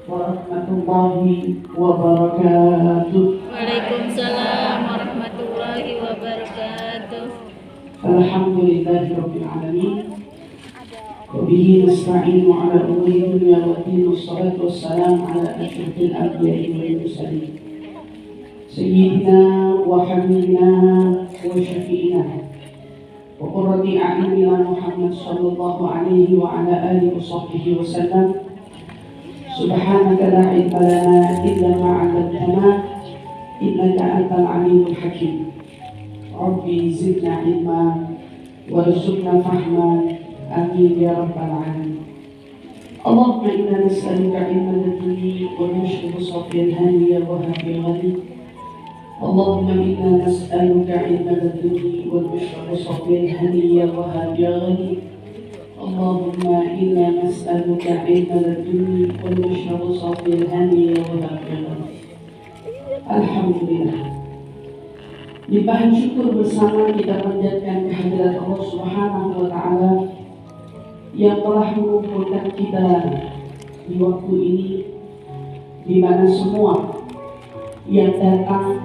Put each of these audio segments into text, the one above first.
warahmatullahi wabarakatuh. Waalaikumsalam warahmatullahi wabarakatuh. Alhamdulillahirabbil alamin. Wa bihi nasta'inu ala umuri dunya wa din. Wassalatu wassalamu ala asyrafil anbiya'i wal mursalin. Sayyidina wa habibina wa syafi'ina wa qurrati a'yunina Muhammad sallallahu alaihi wa ala alihi wa sahbihi wa sallam. Subhanaka la ilma lana illa ma 'allamtana innaka antal alimul hakim. Rabbi zidna ilma warzuqna fahma. Amin ya rabbal alamin. Allahumma inna nas'aluka ilman laduni wa nashra safiyan haniya wa hafiyan ghani. Allahumma inna nas'aluka ilman laduni wa nashra safiyan haniya wa hafiyan ghani. Allahumma inna nas'aluka ilman laduni wa nashra safiyan haniya wa hafiyan ghani. Alhamdulillah. Limpahan syukur bersama kita panjatkan kehadirat Allah Subhanahu wa taala yang telah mengumpulkan kita di waktu ini, di mana semua yang datang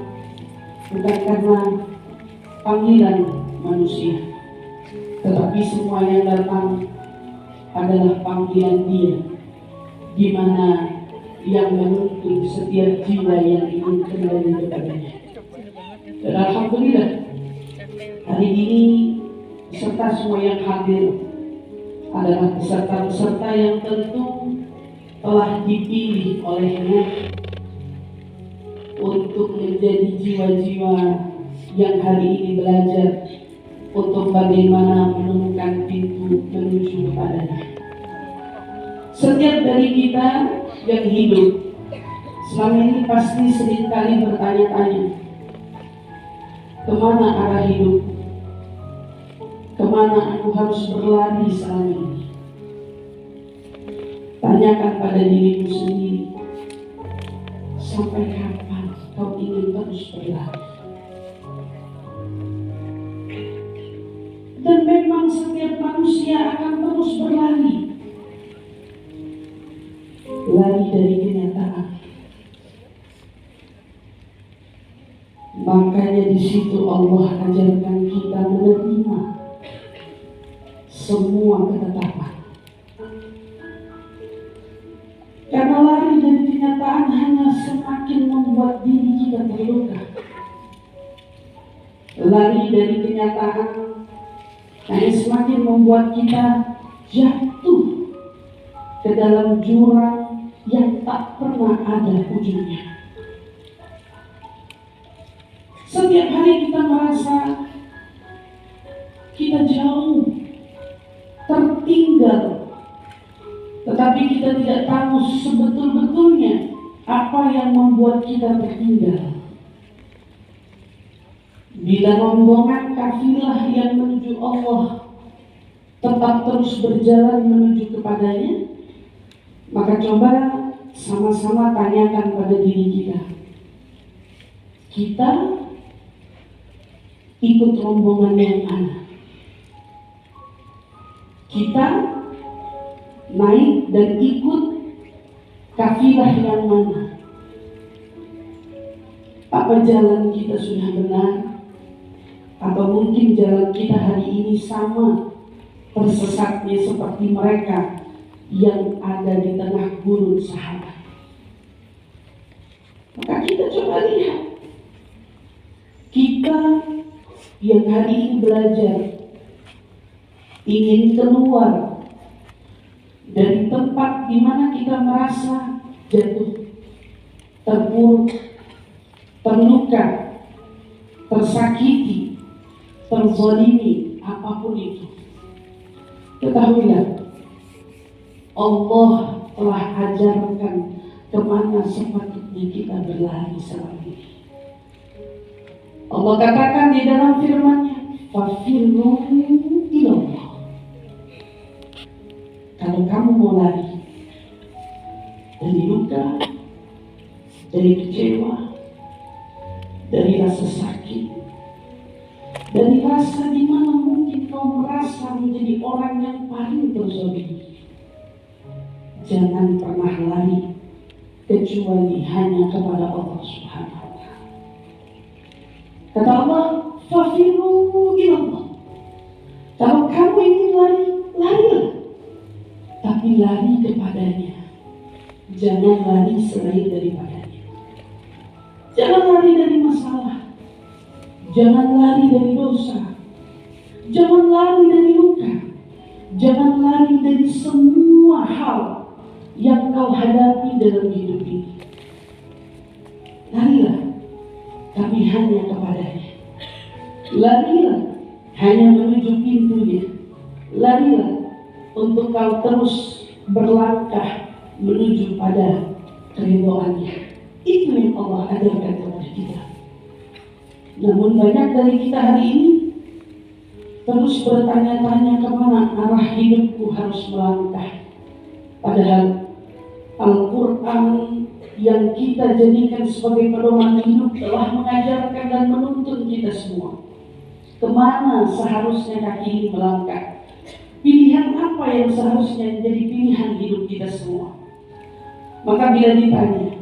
bukan karena panggilan manusia, tetapi semua yang datang adalah panggilan Dia, di mana yang menuntun setiap jiwa yang ingin kembali kepadanya. Dan alhamdulillah hari ini beserta semua yang hadir adalah peserta-peserta yang tentu telah dipilih olehnya untuk menjadi jiwa-jiwa yang hari ini belajar untuk bagaimana menemukan pintu menuju kepadanya. Setiap dari kita yang hidup selama ini pasti seringkali bertanya-tanya, kemana arah hidup? Kemana aku harus berlari selama ini? Tanyakan pada dirimu sendiri, sampai kapan kau ingin terus berlari? Dan memang setiap manusia akan terus berlari. Lari dari kenyataan. Makanya di situ Allah ajarkan kita menerima semua ketetapan. Karena lari dari kenyataan hanya semakin membuat diri kita terluka. Lari dari kenyataan hanya semakin membuat kita jatuh ke dalam jurang yang tak pernah ada ujungnya. Setiap hari kita merasa kita jauh, tertinggal, tetapi kita tidak tahu sebetul-betulnya apa yang membuat kita tertinggal. Bila rombongan kafilah yang menuju Allah tetap terus berjalan menuju kepadanya, maka coba sama-sama tanyakan pada diri kita, kita ikut rombongan yang mana? Kita naik dan ikut kafilah yang mana? Apa jalan kita sudah benar? Atau mungkin jalan kita hari ini sama tersesatnya seperti mereka yang ada di tengah gurun sahabat? Maka kita coba lihat, kita yang hari ini belajar ingin keluar dari tempat di mana kita merasa jatuh, terpuruk, terluka, tersakiti, terzalimi, apapun itu. Ketahuilah, Allah telah ajarkan kemana sepatutnya kita berlari selama ini. Allah katakan di dalam firman-Nya, "Fafirru ilallah." Kalau kamu mau lari dari luka, dari kecewa, dari rasa sakit, dari rasa di mana mungkin kau merasa menjadi orang yang paling terzalimi, jangan pernah lari kecuali hanya kepada Allah Subhanahu wa Ta'ala. Kata Allah, fafiru ilallah. Kalau kamu ingin lari, larilah. Tapi lari kepadanya. Jangan lari selain daripadanya. Jangan lari dari masalah. Jangan lari dari dosa. Jangan lari dari luka. Jangan lari dari semua hal yang kau hadapi dalam hidup ini. Larilah, tapi hanya kepadanya. Larilah, hanya menuju pintunya. Larilah untuk kau terus berlangkah menuju pada keridhaannya. Itu yang Allah ajarkan kepada kita. Namun banyak dari kita hari ini terus bertanya-tanya kemana arah hidupku harus melangkah. Padahal Al-Quran yang kita jadikan sebagai pedoman hidup telah mengajarkan dan menuntun kita semua kemana seharusnya kaki ini melangkah. Pilihan apa yang seharusnya menjadi pilihan hidup kita semua. Maka bila ditanya,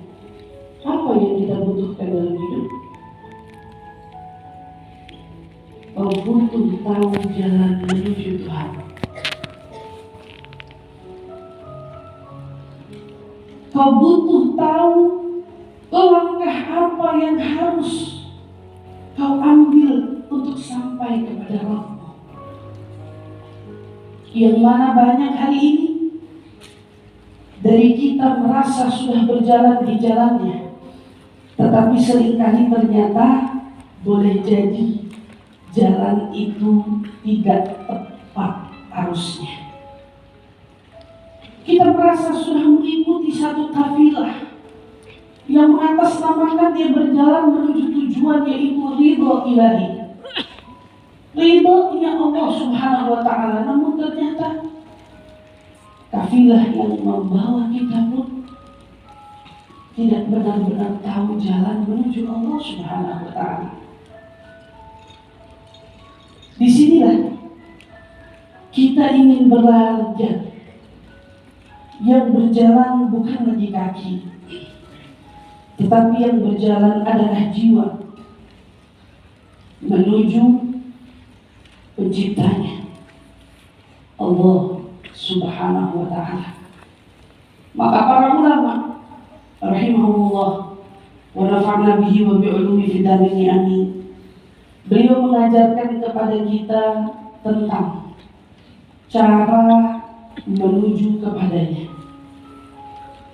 apa yang kita butuhkan dalam hidup? Kau butuh tahu jalan menuju Tuhan. Kau butuh tahu langkah apa yang harus kau ambil untuk sampai kepada Rabb-Mu. Yang mana banyak hari ini dari kita merasa sudah berjalan di jalannya, tetapi seringkali ternyata boleh jadi jalan itu tidak tepat arusnya. Kita merasa sudah mengikuti satu kafilah yang mengatasnamakan dia berjalan menuju tujuan, yaitu ridho ilahi, ridhonya Allah Subhanahu wa Ta'ala. Namun ternyata kafilah yang membawa kita pun tidak benar-benar tahu jalan menuju Allah Subhanahu wa Ta'ala. Disinilah kita ingin belajar. Yang berjalan bukan lagi kaki, tetapi yang berjalan adalah jiwa menuju penciptanya, Allah Subhanahu wa Ta'ala. Maka para ulama rahimahullah wa nafa'na bihi wa bi'ulumi fid dharain amin, beliau mengajarkan kepada kita tentang cara menuju kepadanya.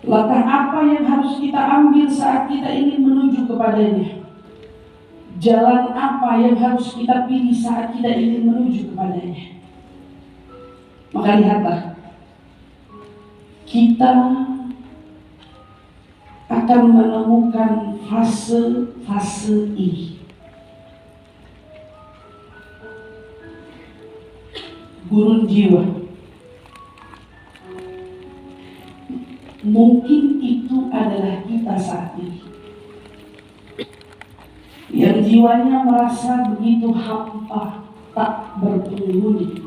Langkah apa yang harus kita ambil saat kita ingin menuju kepadanya? Jalan apa yang harus kita pilih saat kita ingin menuju kepadanya? Maka lihatlah, kita akan menemukan fase-fase ini. Gurun jiwa. Mungkin itu adalah kita saat ini, yang jiwanya merasa begitu hampa, tak berpenghuni,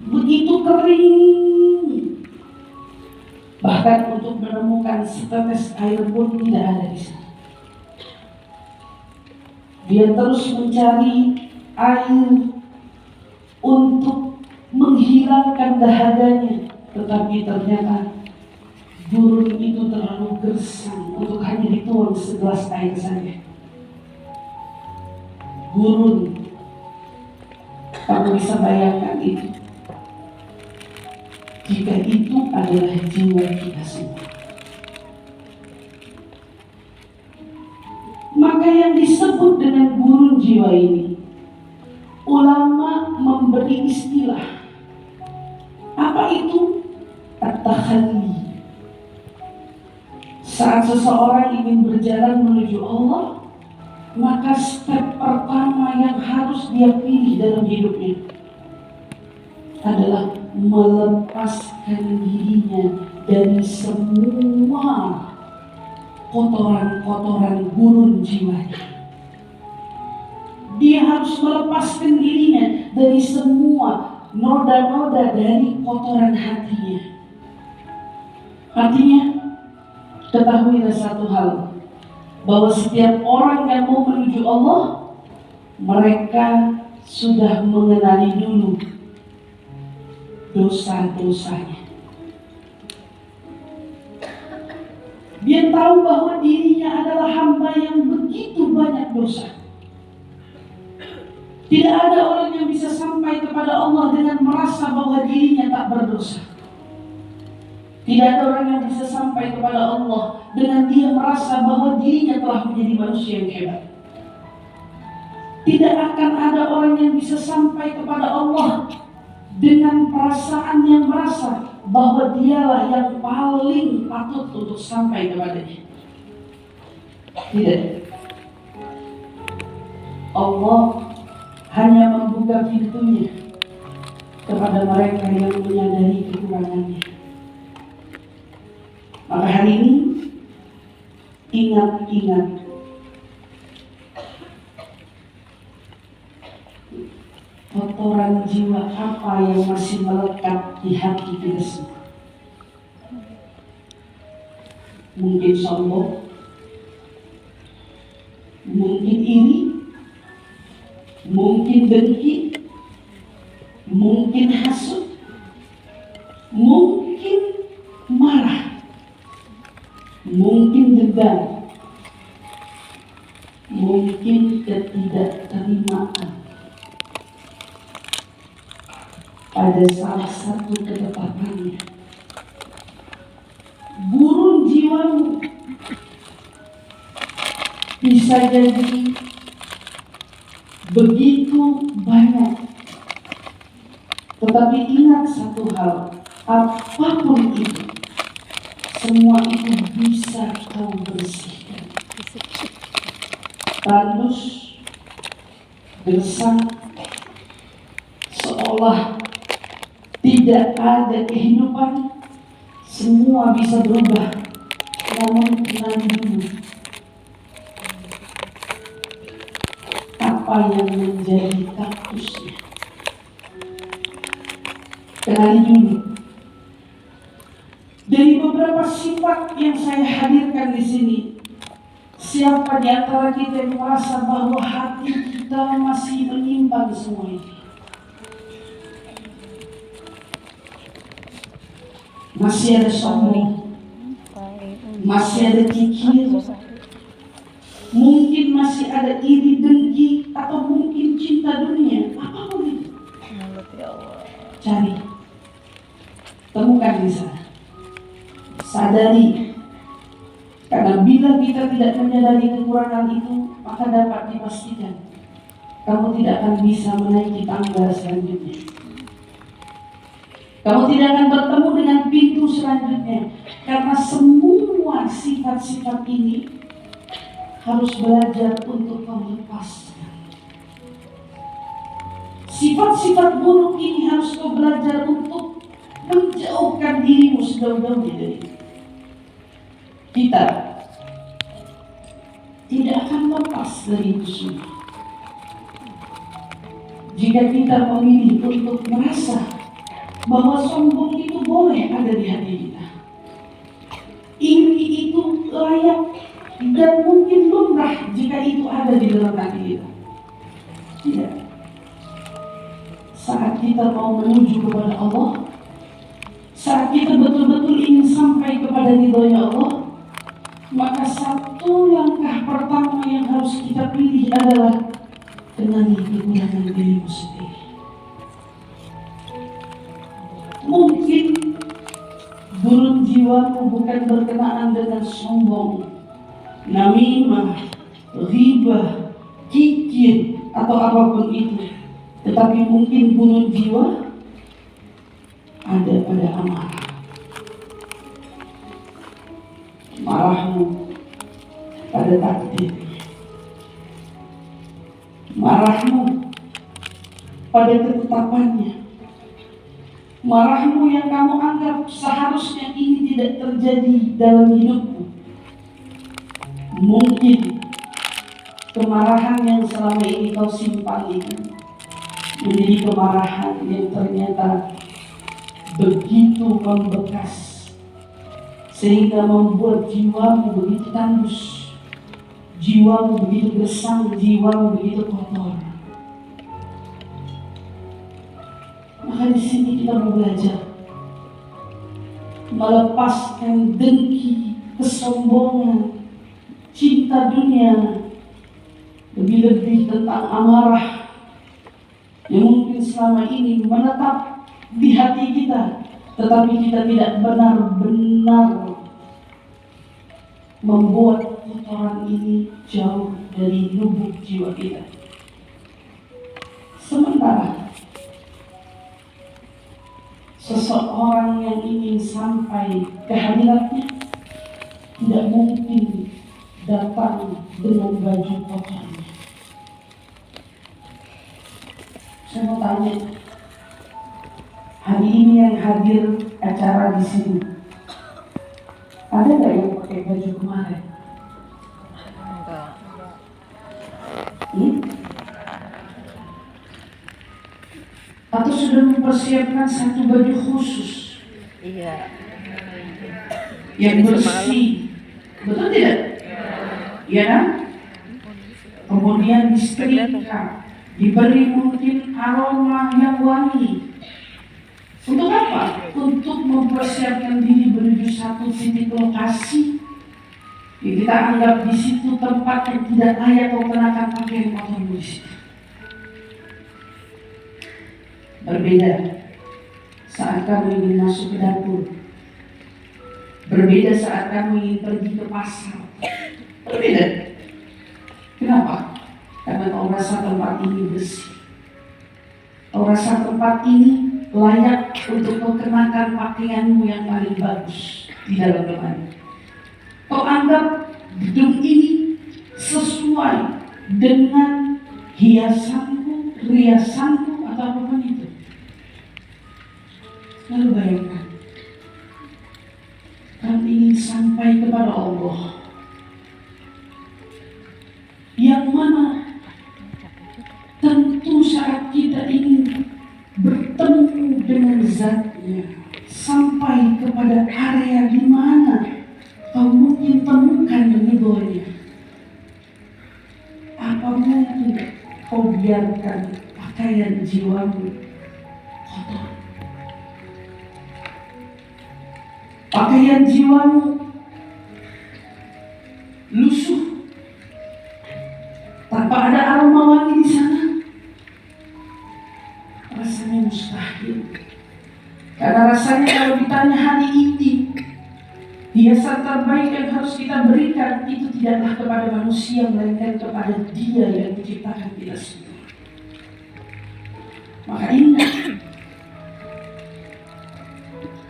begitu kering, bahkan untuk menemukan setetes air pun tidak ada di sana. Dia terus mencari air untuk menghilangkan dahaganya. Tetapi ternyata gurun itu terlalu gersang untuk hanya dituang segelas air saja. Gurun, kamu bisa bayangkan itu. Jika itu adalah jiwa kita semua, maka yang disebut dengan gurun jiwa ini, ulama memberi istilah. Apa itu? At-takhalli. Saat seseorang ingin berjalan menuju Allah, maka step pertama yang harus dia pilih dalam hidupnya adalah melepaskan dirinya dari semua kotoran-kotoran gurun jiwanya. Dia harus melepaskan dirinya dari semua noda-noda dari kotoran hatinya. Artinya ketahuilah satu hal, bahwa setiap orang yang mau menuju Allah, mereka sudah mengenali dulu dosa-dosanya. Dia tahu bahwa dirinya adalah hamba yang begitu banyak dosa. Tidak ada orang yang bisa sampai kepada Allah dengan merasa bahwa dirinya tak berdosa. Tidak ada orang yang bisa sampai kepada Allah dengan dia merasa bahwa dirinya telah menjadi manusia yang hebat. Tidak akan ada orang yang bisa sampai kepada Allah dengan perasaan yang merasa bahwa dialah yang paling patut untuk sampai kepadanya. Tidak. Allah hanya membuka pintunya kepada mereka yang menyadari kekurangannya. Maka hari ini ingat-ingat kotoran jiwa apa yang masih melekat di hati kita semua. Mungkin sombong, mungkin iri, mungkin dengki, mungkin hasut, mungkin marah, mungkin dendam, mungkin ketidakterimaan. Ada salah satu ketetapannya, burung jiwamu bisa jadi begitu banyak, tetapi ingat satu hal, apapun itu, semua itu bisa kau bersihkan. Tandus, gersang, seolah tidak ada kehidupan, semua bisa berubah. Namun kenali dulu apa yang menjadi kaktusnya. Kenali dulu. Dari beberapa sifat yang saya hadirkan di sini, siapa di antara kita yang merasa bahwa hati kita masih menyimpang semua ini? Masih ada sombong, masih ada kikir, mungkin masih ada iri, dengki, atau mungkin cinta dunia, apapun itu. Cari, temukan di sana, sadari, karena bila kita tidak menyadari kekurangan itu, maka dapat dipastikan kamu tidak akan bisa menaiki tangga selanjutnya. Kamu tidak akan bertemu dengan pintu selanjutnya, karena semua sifat-sifat ini harus belajar untuk melepaskan. Sifat-sifat buruk ini harus kau belajar untuk menjauhkan dirimu sejauh-jauhnya dari itu. Kita tidak akan lepas dari itu semua jika kita memilih untuk merasa bahwa sombong itu boleh ada di hati kita, iri itu layak dan mungkin lumrah jika itu ada di dalam hati kita. Tidak. Saat kita mau menuju kepada Allah, saat kita betul-betul ingin sampai kepada ridhonya Allah, maka satu langkah pertama yang harus kita pilih adalah kenali kekurangan dirimu sendiri. Mungkin burung jiwamu bukan berkenaan dengan sombong, namimah, ghibah, kikir, atau apapun itu, tetapi mungkin burung jiwa ada pada amarah. Marahmu pada takdir, marahmu pada ketetapannya, marahmu yang kamu anggap seharusnya ini tidak terjadi dalam hidupmu. Mungkin kemarahan yang selama ini kau simpan itu menjadi kemarahan yang ternyata begitu membekas, sehingga membuat jiwamu begitu tandus, jiwamu begitu gersang, jiwamu begitu kotor. Maka di sini kita mau belajar melepaskan dengki, kesombongan, cinta dunia, lebih-lebih tentang amarah yang mungkin selama ini menetap di hati kita, tetapi kita tidak benar-benar membuat kotoran ini jauh dari lubuk jiwa kita. Sementara seseorang yang ingin sampai ke hadiratnya tidak mungkin datang dengan baju kotornya. Saya mau tanya, hari ini yang hadir acara di sini, ada nggak yang pakai baju kemarin? Atau sudah mempersiapkan satu baju khusus? Iya. Yang bersih, betul tidak? Iya kan? Kemudian disetrika, diberi mungkin aroma yang wangi. Untuk apa? Untuk mempersiapkan diri menuju satu titik lokasi yang kita anggap di situ tempat yang tidak layak kau kenakan pakaian kotor di situ. Berbeda saat kamu ingin masuk ke dapur, berbeda saat kamu ingin pergi ke pasar. Berbeda. Kenapa? Karena kau rasa tempat ini bersih, kau rasa tempat ini layak untuk kau kenakan pakaianmu yang paling bagus di dalam lemari. Kau anggap gedung ini sesuai dengan hiasanmu, riasanmu, atau apapun itu. Lalu bayangkan, kamu ingin sampai kepada Allah, yang mana tentu saat kita ingin bertemu dengan zatnya, sampai kepada area di mana kau mungkin temukan ridhonya. Apa mungkin kau biarkan pakaian jiwamu kotor? Pakaian jiwamu lusuh tanpa ada aroma wangi di sana? Rasanya mustahil. Karena rasanya kalau ditanya hari ini, hiasan terbaik yang harus kita berikan itu tidaklah kepada manusia, melainkan kepada Dia yang menciptakan kita semua. Maka ingat,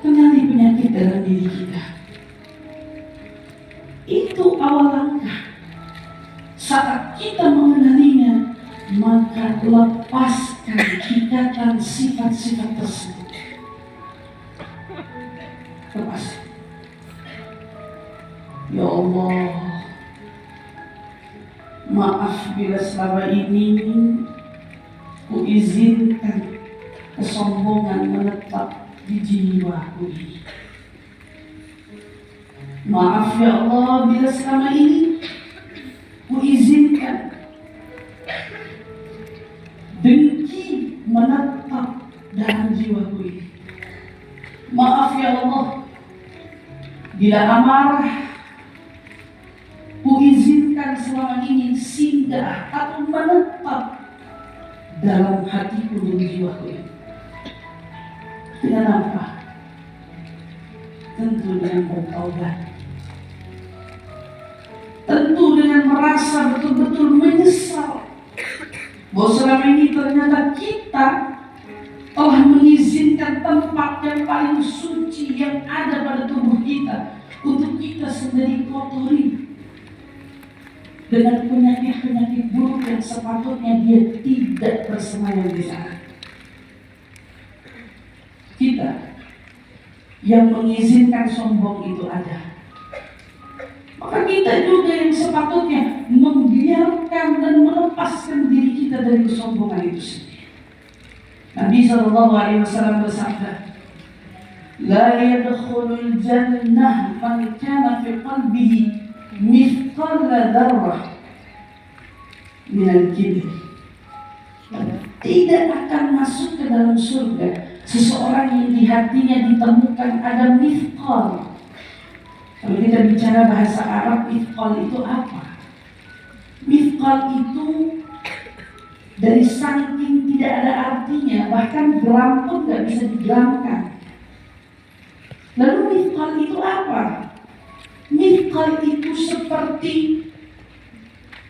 kenali penyakit dalam diri kita. Itu awal langkah. Saat kita mengenalinya, maka lepaskan ikatan sifat-sifat tersebut. Lepas. Ya Allah, maaf bila selama ini ku izinkan kesombongan menetap di jiwaku ini. Maaf ya Allah bila selama ini ku izinkan dengki menetap dalam jiwaku ini. Maaf ya Allah bila amarah ku izinkan selama ini singgah atau menetap dalam hatiku dan jiwaku ini. Dengan apa? Tentu dengan bertaubat. Tentu dengan merasa betul-betul menyesal bahwa selama ini ternyata kita telah mengizinkan tempat yang paling suci yang ada pada tubuh kita untuk kita sendiri kotori dengan penyakit-penyakit buruk yang sepatutnya dia tidak bersemayam di sana. Kita yang mengizinkan sombong itu ada, maka kita juga yang sepatutnya membiarkan dan melepaskan diri kita dari kesombongan itu sendiri. Nabi SAW bersabda, La yadkhulul jannah man kana fi qalbihi mithqala dzarrah minal kibr. Tidak akan masuk ke dalam surga seseorang yang di hatinya ditemukan ada mithqal. Kalau kita bicara bahasa Arab, mithqal itu apa? Mithqal itu dari saking tidak ada artinya, bahkan gram pun gak bisa digramkan. Lalu mithqal itu apa? Mithqal itu seperti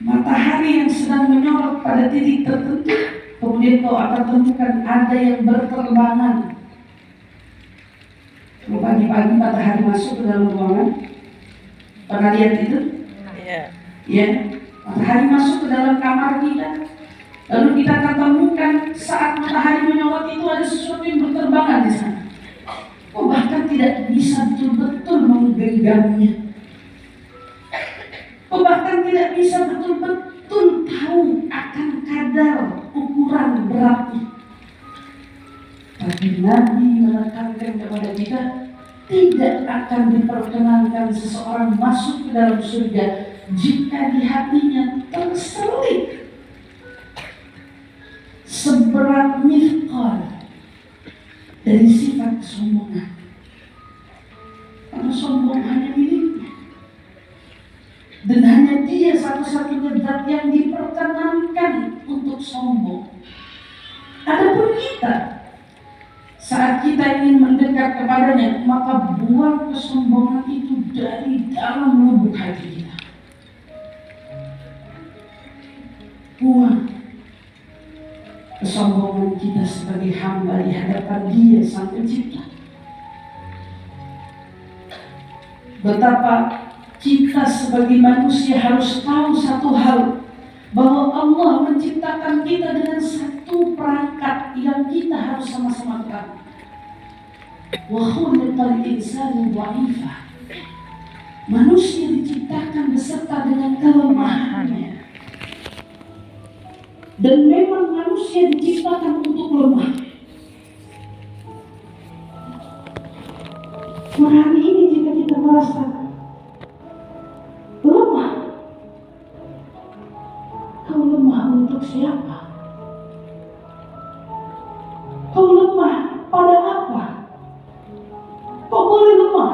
matahari yang sedang menyorot pada titik tertentu, kemudian kau akan temukan ada yang berterbangan. Kalau pagi-pagi matahari masuk ke dalam ruangan, pernah lihat itu? Ya, matahari masuk ke dalam kamar kita, lalu kita akan temukan saat matahari menyorot itu ada sesuatu yang berterbangan di sana. Oh, bahkan tidak bisa betul-betul menggenggamnya. Oh, bahkan tidak bisa betul-betul tahu akan kadar ukuran beratnya. Tapi Nabi menekankan kepada kita, tidak akan diperkenankan seseorang masuk ke dalam surga jika di hatinya terselip seberat mithqal dari sifat kesombongan. Karena sombong hanya miliknya, dan hanya dia satu-satunya zat yang diperkenankan untuk sombong. Adapun kita, saat kita ingin mendekat kepadanya, maka buang kesombongan itu dari dalam lubuk hati kita. Buang kesombongan kita sebagai hamba di hadapan Dia Sang Pencipta. Betapa kita sebagai manusia harus tahu satu hal, bahwa Allah menciptakan kita dengan satu perangkat yang kita harus sama-sama tahu. Wa khuliqal insanu dha'ifa. Manusia diciptakan beserta dengan kelemahannya. Dan memang manusia diciptakan untuk lemah. Hari ini jika kita merasa lemah, kau lemah untuk siapa? Kau lemah pada apa? Kau boleh lemah.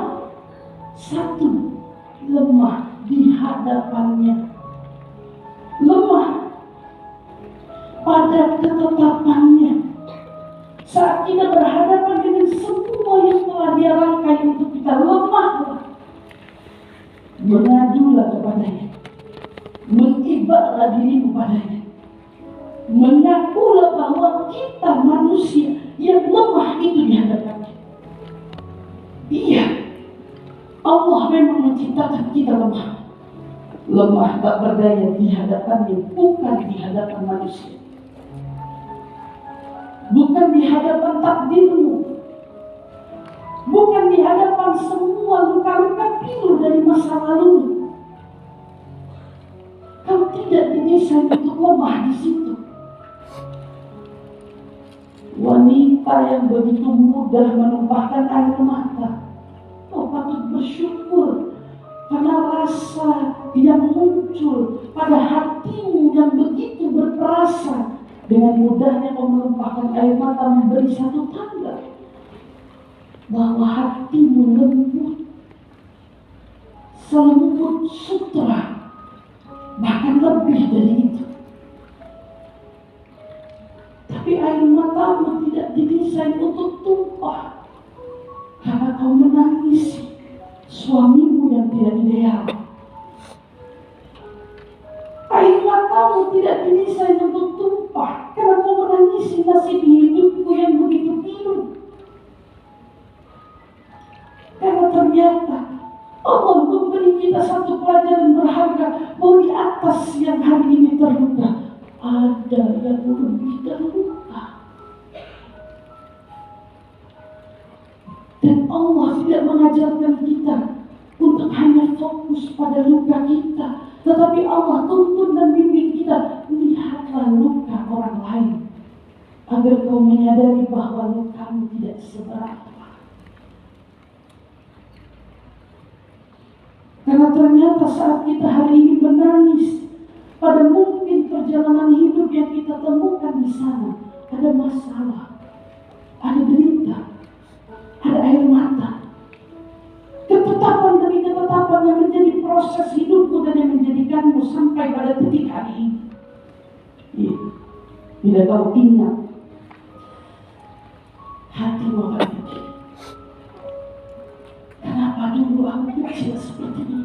Satu, lemah di hadapannya. Lemah pada ketetapannya. Saat kita berhadapan dengan semua yang telah Dia rangkai untuk kita, lemahlah. Mengadulah kepadanya, mengibarlah dirimu padanya, mengakulah bahwa kita manusia yang lemah itu di hadapannya. Iya, Allah memang menciptakan kita lemah. Lemah tak berdaya di hadapannya, bukan di hadapan manusia, bukan di hadapan takdirmu, bukan di hadapan semua luka-luka pilu dari masa lalu. Kau tidak didesain untuk lemah di situ. Wanita yang begitu mudah menumpahkan air mata, kau patut bersyukur karena rasa yang muncul pada hatimu yang begitu berperasa. Dengan mudahnya kau menumpahkan air mata memberi satu tanda bahwa hatimu lembut, selembut sutra, bahkan lebih dari itu. Tapi air matamu tidak didesain untuk tumpah karena kau menangisi suamimu yang tidak ideal. Air matamu tidak didesain untuk tumpah karena kau menangisi nasib hidupmu yang begitu pilu. Karena ternyata Allah memberi kita satu pelajaran berharga, bahwa di atas yang hari ini terluka, ada yang lebih terluka. Dan Allah tidak mengajarkan kita untuk hanya fokus pada luka kita, tetapi Allah tuntun dan bimbing kita, lihatlah luka orang lain, agar kau menyadari bahwa lukamu tidak seberapa. Karena ternyata saat kita hari ini menangis, pada mungkin perjalanan hidup yang kita temukan di sana, ada masalah, ada derita, ada air mata, ketetapan demi ketetapan yang menjadi proses hidupmu dan yang menjadikanmu sampai pada titik hari ini. Ya. Bila kau ingat, hatimu akan berpikir, kenapa dulu aku kecil seperti ini?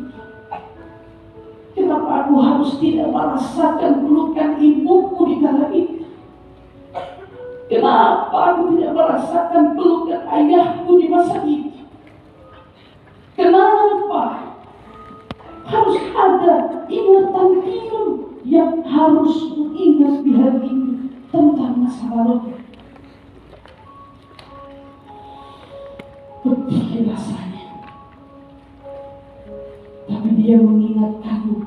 Kenapa aku harus tidak merasakan pelukan ibuku di kala itu? Kenapa aku tidak merasakan pelukan ayahku di masa itu? Kenapa harus ada ingatan tiru yang harus ingat di hari ini tentang masa lalu? Pedih rasanya. Tapi dia mengingatkanmu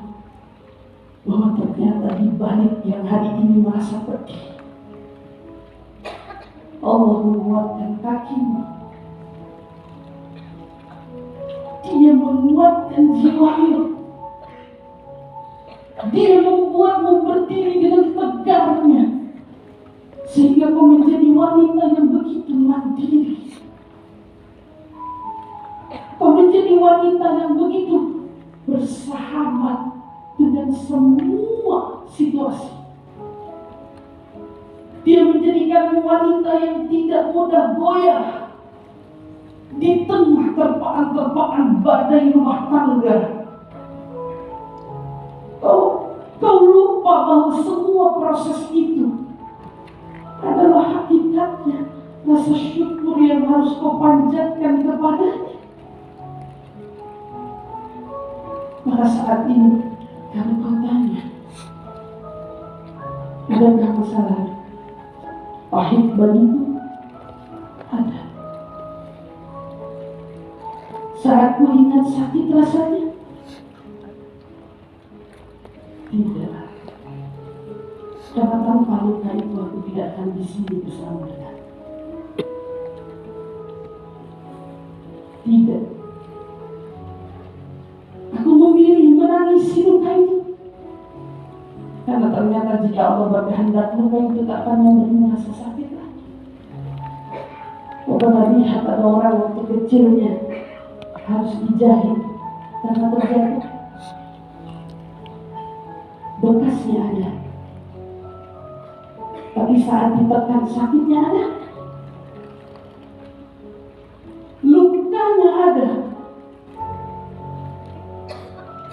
bahwa ternyata di balik yang hari ini merasa pedih, Allah menguatkan kakimu. Dia menguatkan jiwamu. Dia membuatmu berdiri dengan tegarnya, sehingga kau menjadi wanita yang begitu mandiri. Kau menjadi wanita yang begitu bersahabat dengan semua situasi. Dia menjadikanmu wanita yang tidak mudah goyah di tengah terpaan-terpaan badai rumah tangga. Kau lupa bahwa semua proses itu adalah hakikatnya rasa syukur yang harus kau panjatkan kepadanya. Pada saat ini, kalau kau tanya, adakah masalah pahit bagiku? Ada. Saat ku ingat sakit rasanya? Tidak. Karena tanpa luka itu aku tidak akan di sini bersama dengan. Tidak. Aku memilih menangisi luka itu. Karena ternyata jika Allah berkehendak, luka itu tak akan memberi rasa sakit lagi. Kau pernah lihat ada orang waktu kecilnya harus dijahit karena terjatuh, bekasnya ada, tapi saat ditekan sakitnya ada, lukanya ada,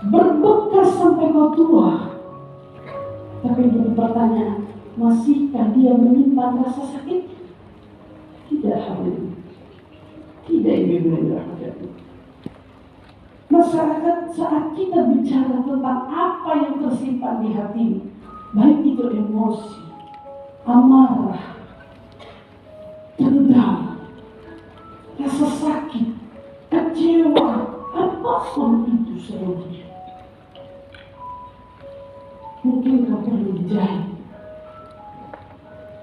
berbekas sampai kau tua. Tapi jadi pertanyaan, masihkah dia menyimpan rasa sakit? Tidak, hadirin. Tidak, ingin dirahmati. Masyarakat saat kita bicara tentang apa yang tersimpan di hati, baik itu emosi, amarah, dendam, rasa sakit, kecewa, apapun itu seluruhnya, mungkin kau perlu dijahit,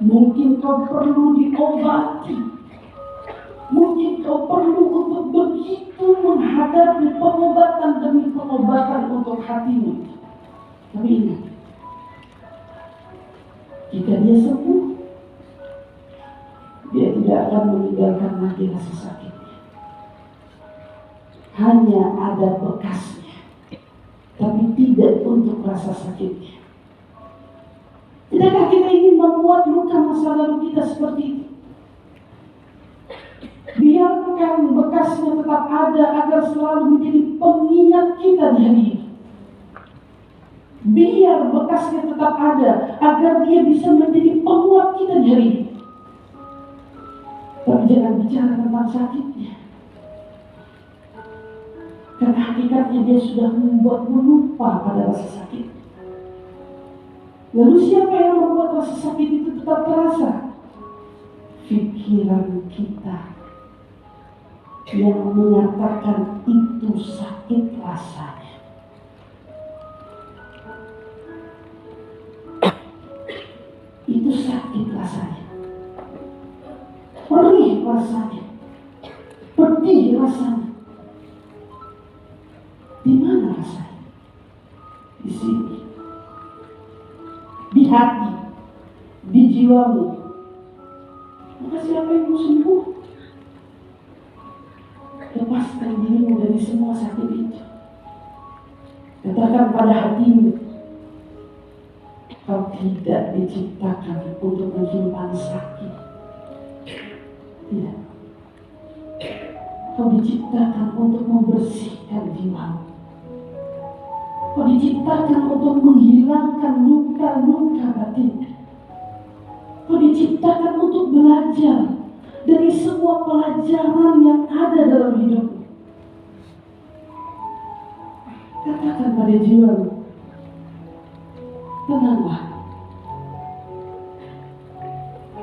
mungkin kau perlu diobati, mungkin kau perlu untuk begitu menghadapi pengobatan demi pengobatan untuk hatimu. Tapi ingat, jika dia sembuh, dia tidak akan meninggalkan lagi rasa sakitnya. Hanya ada bekasnya, tapi tidak untuk rasa sakitnya. Tidakkah kita ingin membuat luka masa lalu kita seperti itu? Biarkan bekasnya tetap ada agar selalu menjadi pengingat kita di hari ini. Biar bekasnya tetap ada agar dia bisa menjadi penguat kita di hari ini. Tapi jangan bicara tentang sakitnya, karena hakikatnya dia sudah membuatmu lupa pada rasa sakit. Lalu siapa yang membuat rasa sakit itu tetap terasa? Pikiran kita yang mengatakan itu sakit rasanya. Itu sakit rasanya, perih rasanya, pedih rasanya. Di mana jiwamu, maka siapa yang mau sembuh? Lepaskan dirimu dari semua sakit itu. Katakan pada hatimu, kau tidak diciptakan untuk menyimpan sakit. Tidak. Kau diciptakan untuk membersihkan jiwamu. Kau diciptakan untuk menghilangkan luka-luka batin. Kau diciptakan untuk belajar dari semua pelajaran yang ada dalam hidupmu. Katakan pada jiwamu, tenanglah.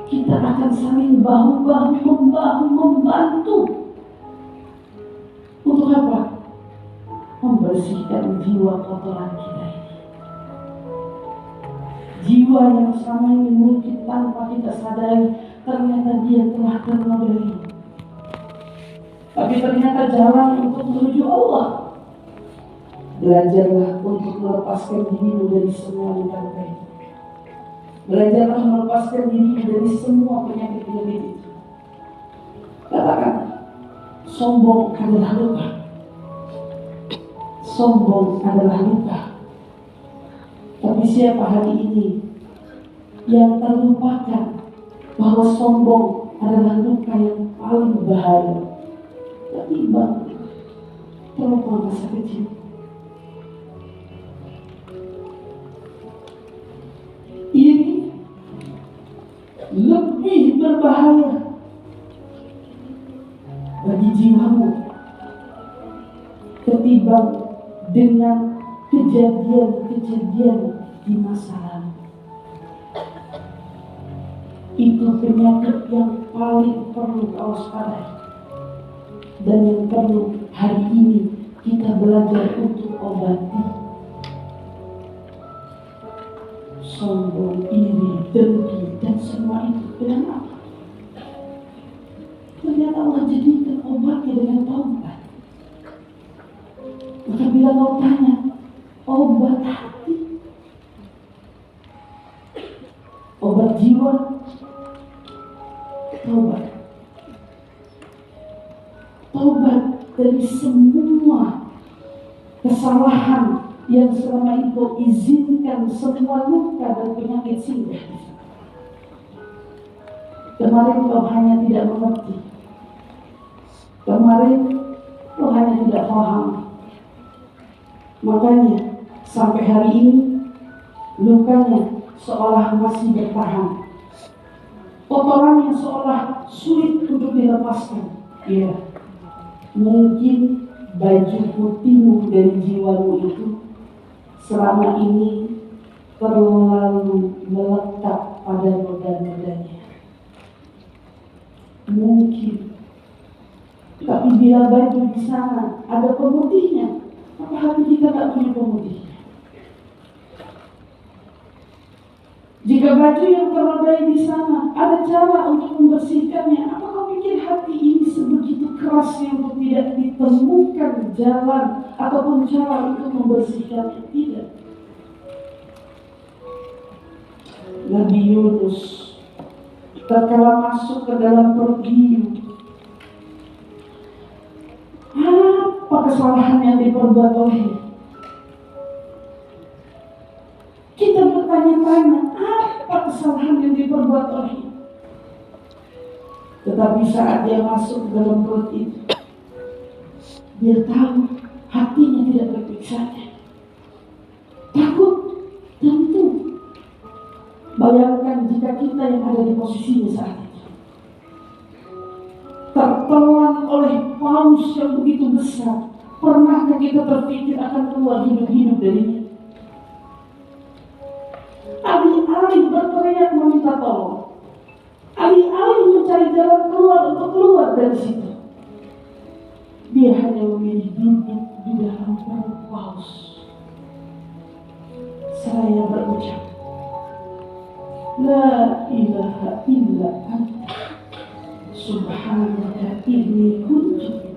Kita akan saling bahu-bahu, membantu. Untuk apa? Membersihkan jiwa kotoran kita ini. Jiwa yang selama ini mungkin tanpa kita sadari, ternyata dia telah ternodai. Tapi ternyata jalan untuk menuju Allah. Belajarlah untuk melepaskan dirimu dari semua luka-luka itu. Belajarlah melepaskan dirimu dari semua penyakit-penyakit itu. Katakan, sombong adalah luka. Sombong adalah luka. Tapi siapa hari ini yang terlupakan bahwa sombong adalah luka yang paling bahaya ketimbang trauma masa kecil. Ini lebih berbahaya bagi jiwamu ketimbang dengan kejadian-kejadian di masa lalu. Itu penyakit yang paling perlu kau waspadai, dan yang perlu hari ini kita belajar untuk obati. Sombong, iri, dengki, dan semua itu dengan apa? Ternyata Allah jadikan obatnya dengan taubat. Maka bila kau tanya, obat hati, obat jiwa, taubat. Taubat dari semua kesalahan yang selama itu izinkan semua luka dan penyakit singgah. Kemarin kau hanya tidak mengerti. Kemarin kau hanya tidak paham. Makanya sampai hari ini lukanya seolah masih bertahan. Kotoran yang seolah sulit untuk dilepaskan. Ya, mungkin baju putihmu dari jiwamu itu selama ini terlalu melekat pada noda-nodanya. Mungkin. Tapi bila baju di sana ada pemutihnya, maka hati kita tak punya pemutihnya. Jika baju yang ternodai di sana ada cara untuk membersihkannya, apa kau pikir hati ini sebegitu kerasnya untuk tidak ditemukan jalan ataupun cara untuk membersihkannya? Tidak. Nabi Yunus tatkala masuk ke dalam perut hiu, apa kesalahan yang diperbuat olehnya? Kita bertanya-tanya, apa kesalahan yang diperbuat olehnya? Tetapi saat dia masuk ke dalam perut itu, dia tahu hatinya tidak baik-baik saja. Takut, tentu. Bayangkan jika kita yang ada di posisinya saat itu, tertelan oleh paus yang begitu besar, pernahkah kita berpikir akan keluar hidup-hidup darinya? Alih-alih berteriak meminta tolong, alih-alih mencari jalan keluar untuk keluar dari situ, dia hanya memilih duduk di dalam perut paus. Saya berucap, La ilaha illa anta subhanaka inni kuntu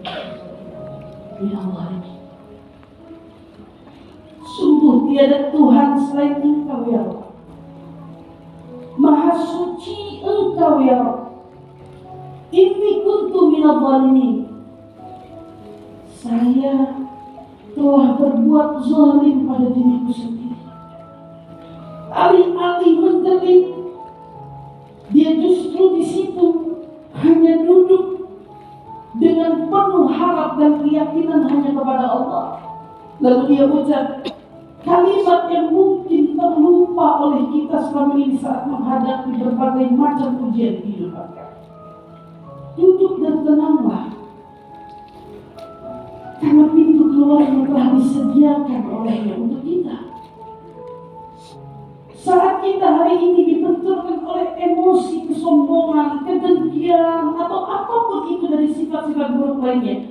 minadh dhalimin. Sungguh tiada Tuhan selain Engkau ya Allah. Maha suci Engkau ya Rabb. Inni kuntu minadh dhalimin. Saya telah berbuat zalim pada diriku sendiri. Alih-alih menjerit, dia justru di situ hanya duduk dengan penuh harap dan keyakinan hanya kepada Allah. Lalu dia ucap kalimat yang mungkin terlupa oleh kita selama ini saat menghadapi berbagai macam ujian kehidupan. Duduk dan tenanglah, karena pintu keluar yang telah disediakan olehnya untuk kita. Saat kita hari ini dibenturkan oleh emosi kesombongan, kedengkian, atau apapun itu dari sifat-sifat buruk lainnya,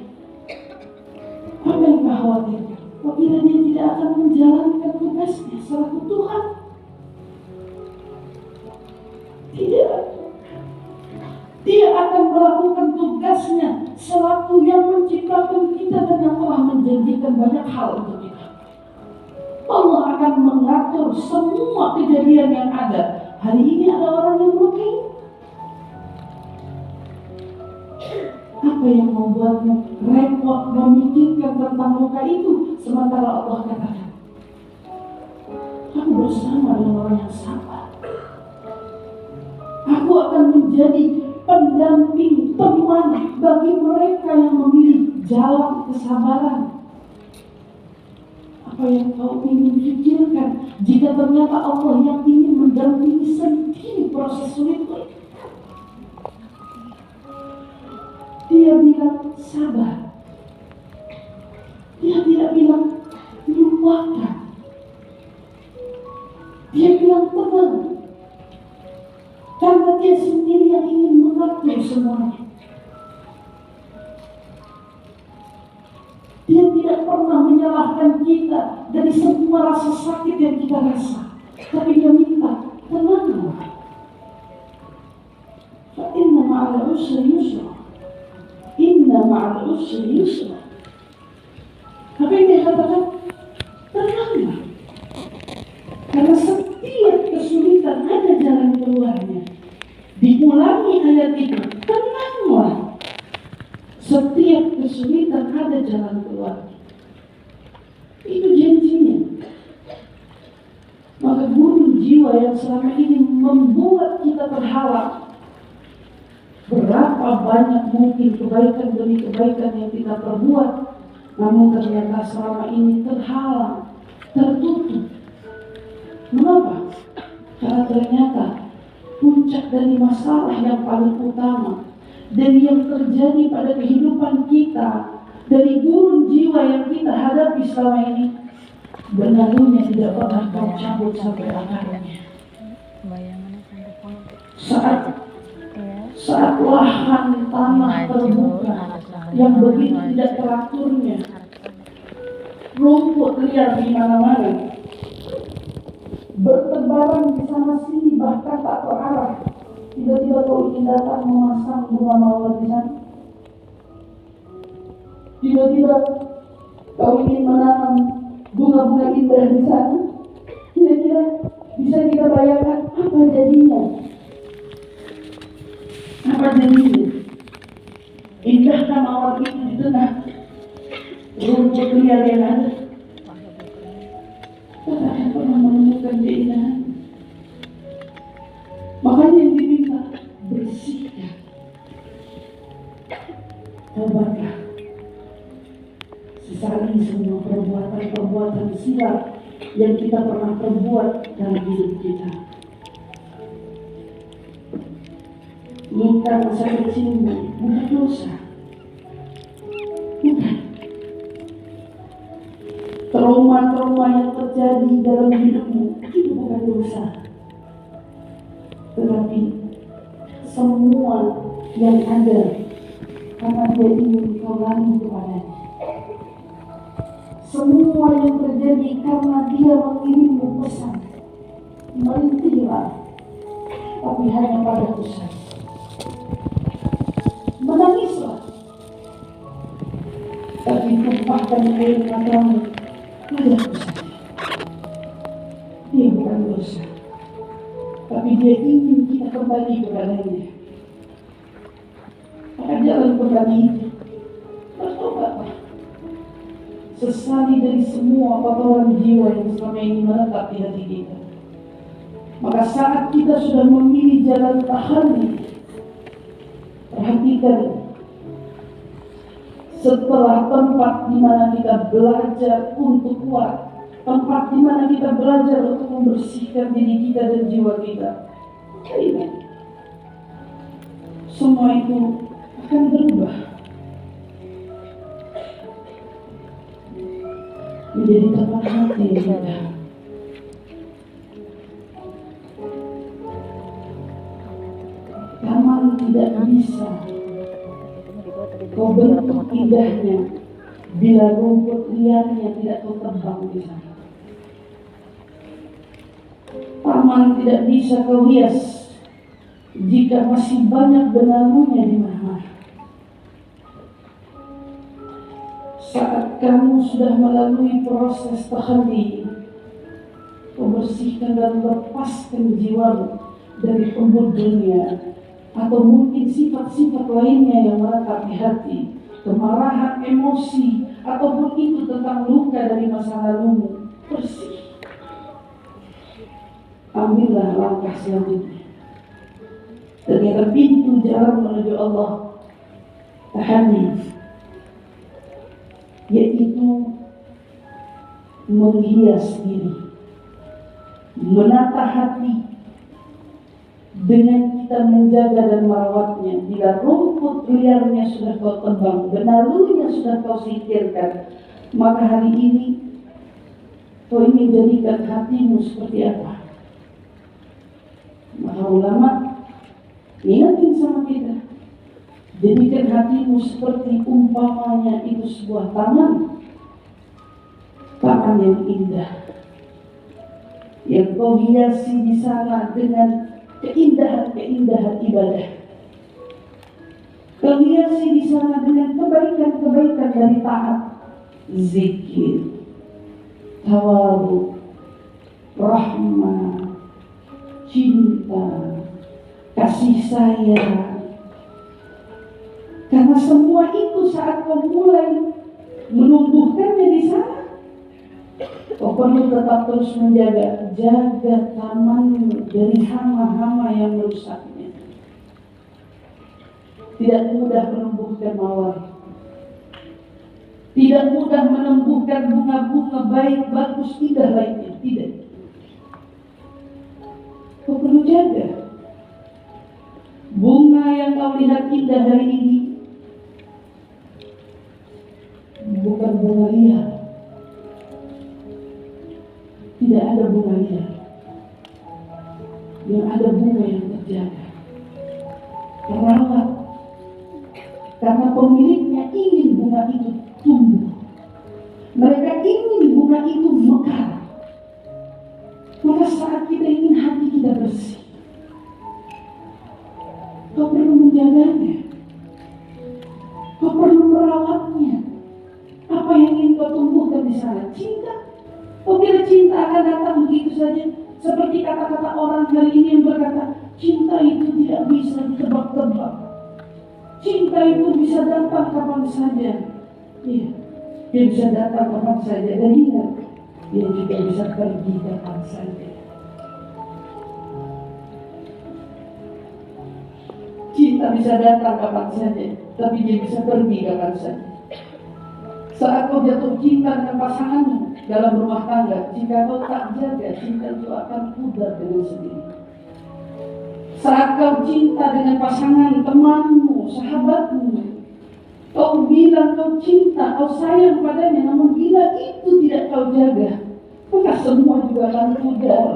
apa yang kau khawatirkan? Apabila dia tidak akan menjalankan tugasnya selaku Tuhan, tidak. Dia akan melakukan tugasnya selaku yang menciptakan kita dan yang telah menjanjikan banyak hal untuk kita. Allah akan mengatur semua kejadian yang ada. Hari ini ada orang yang melukai. Apa yang membuatmu repot memikirkan tentang luka itu, sementara Allah katakan, aku bersama dengan orang yang sabar. Aku akan menjadi pendamping, teman bagi mereka yang memilih jalan kesabaran. Apa yang kau ingin pikirkan jika ternyata Allah yang ingin mendampingi sendiri proses sulit itu? Dia bilang sabar. Dia tidak bilang lupakan. Dia bilang tenang. Karena dia sendiri yang ingin mengatur semuanya. Dia tidak pernah menyalahkan kita dari semua rasa sakit yang kita rasa. Tapi dia minta tenanglah. Fa inna ma'al usri yusra. Inna ma'al usri yusra. Apa yang dia katakan? Tenanglah. Karena setiap kesulitan ada jalan keluarnya. Diulangi ayat itu. Tenanglah. Setiap kesulitan ada jalan keluarnya. Itu janjinya. Maka guru jiwa yang selama ini membuat kita terhalang. Berapa banyak mungkin kebaikan demi kebaikan yang kita perbuat, namun ternyata selama ini terhalang, tertutup. Mengapa? Karena ternyata puncak dari masalah yang paling utama dan yang terjadi pada kehidupan kita, dari gurun jiwa yang kita hadapi selama ini, benalunya tidak pernah kau cabut sampai akarnya. Saat lahan tanah terbuka yang begitu tidak teraturnya, rumput liar di mana-mana, bertebaran di sana sini bahkan tak terarah. Tiba-tiba kau ingin datang memasang bunga mawar di sana. Tiba-tiba kau ingin menanam bunga-bunga indah di sana. Kira-kira bisa kita bayangkan apa jadinya? Apa jadinya? Indahkah mawar itu di tengah rumput liar yang ada? Kita akan pernah menemukan keindahan. Makanya yang diminta bersihkan, taubatlah, sesali semua perbuatan-perbuatan silap yang kita pernah perbuat dalam hidup kita. Luka masa kecilmu bukan dosa, bukan. Trauma-trauma yang terjadi dalam hidupmu itu bukan dosa. Tetapi semua yang ada karena dia ingin kau lari kepadanya. Semua yang terjadi karena dia mengirimmu pesan. Merintihlah, tapi hanya padaku saja. Menangislah, tapi tumpahkan air matamu padaku saja. Dia bukan dosa. tapi dia ingin kita kembali kepadanya. Maka jalan kembali itu bertobatlah. Sesali dari semua kotoran jiwa yang selama ini menetap di hati kita. Maka saat kita sudah memilih jalan tahalli, perhatikan, setelah tempat di mana kita belajar untuk kuat, tempat di mana kita belajar untuk membersihkan diri kita dan jiwa kita, ingat, semua itu akan berubah menjadi tempat hati yang indah. Taman tidak bisa kau bentuk indahnya bila rumput liarnya tidak kau tebang di sana. Taman tidak bisa kau hias jika masih banyak benalunya di mana-mana. Saat kamu sudah melalui proses tahalli, kau bersihkan dan lepaskan jiwamu dari hubud dunia atau mungkin sifat-sifat lainnya yang menetap di hati, kemarahan, emosi, ataupun itu tentang luka dari masa lalumu. Bersih. Ambillah langkah selanjutnya. Ternyata pintu jalan menuju Allah tahalli, yaitu menghias diri, menata hati dengan kita menjaga dan merawatnya. Bila rumput liarnya sudah kau tebang, benalunya sudah kau singkirkan, maka hari ini kau ingin jadikan hatimu seperti apa? Maka ulama ingatin sama kita, jadikan hatimu seperti umpamanya itu sebuah taman, taman yang indah, yang kau hiasi di sana dengan keindahan-keindahan ibadah. Kau hiasi di sana dengan kebaikan-kebaikan dari taat, zikir, tawadhu, rahmah, cinta, kasih sayang. Karena semua itu saat kau mulai menumbuhkannya di sana, kau perlu tetap terus jaga tamanmu dari hama-hama yang merusaknya. Tidak mudah menumbuhkan mawar, tidak mudah menumbuhkan bunga-bunga baik, bagus, indah lainnya. Tidak. Kau perlu jaga bunga yang kau lihat indah hari ini, bukan bunga liar. Tidak ada bunga liar, yang ada bunga yang terjaga, terawat, karena pemiliknya ingin bunga itu tumbuh. Mereka ingin bunga itu mekar. Maka saat kita ingin hati kita bersih, kau perlu menjaganya, kau perlu merawatnya. Apa yang ingin kau tumbuhkan di sana? Cinta. Kau kira cinta akan datang begitu saja? Seperti kata-kata orang hari ini yang berkata, cinta itu tidak bisa ditebak-tebak. Cinta itu bisa datang kapan saja. Iya, dia bisa datang kapan saja. Dan ingat, dia juga bisa pergi kapan saja. Cinta bisa datang kapan saja, tapi dia bisa pergi kapan saja. Saat kau jatuh cinta dengan pasanganmu dalam rumah tangga, jika kau tak jaga, cinta itu akan pudar dengan sendiri. Saat kau cinta dengan pasangan, temanmu, sahabatmu, kau bilang kau cinta, kau sayang padanya, namun bila itu tidak kau jaga, maka semua juga akan pudar.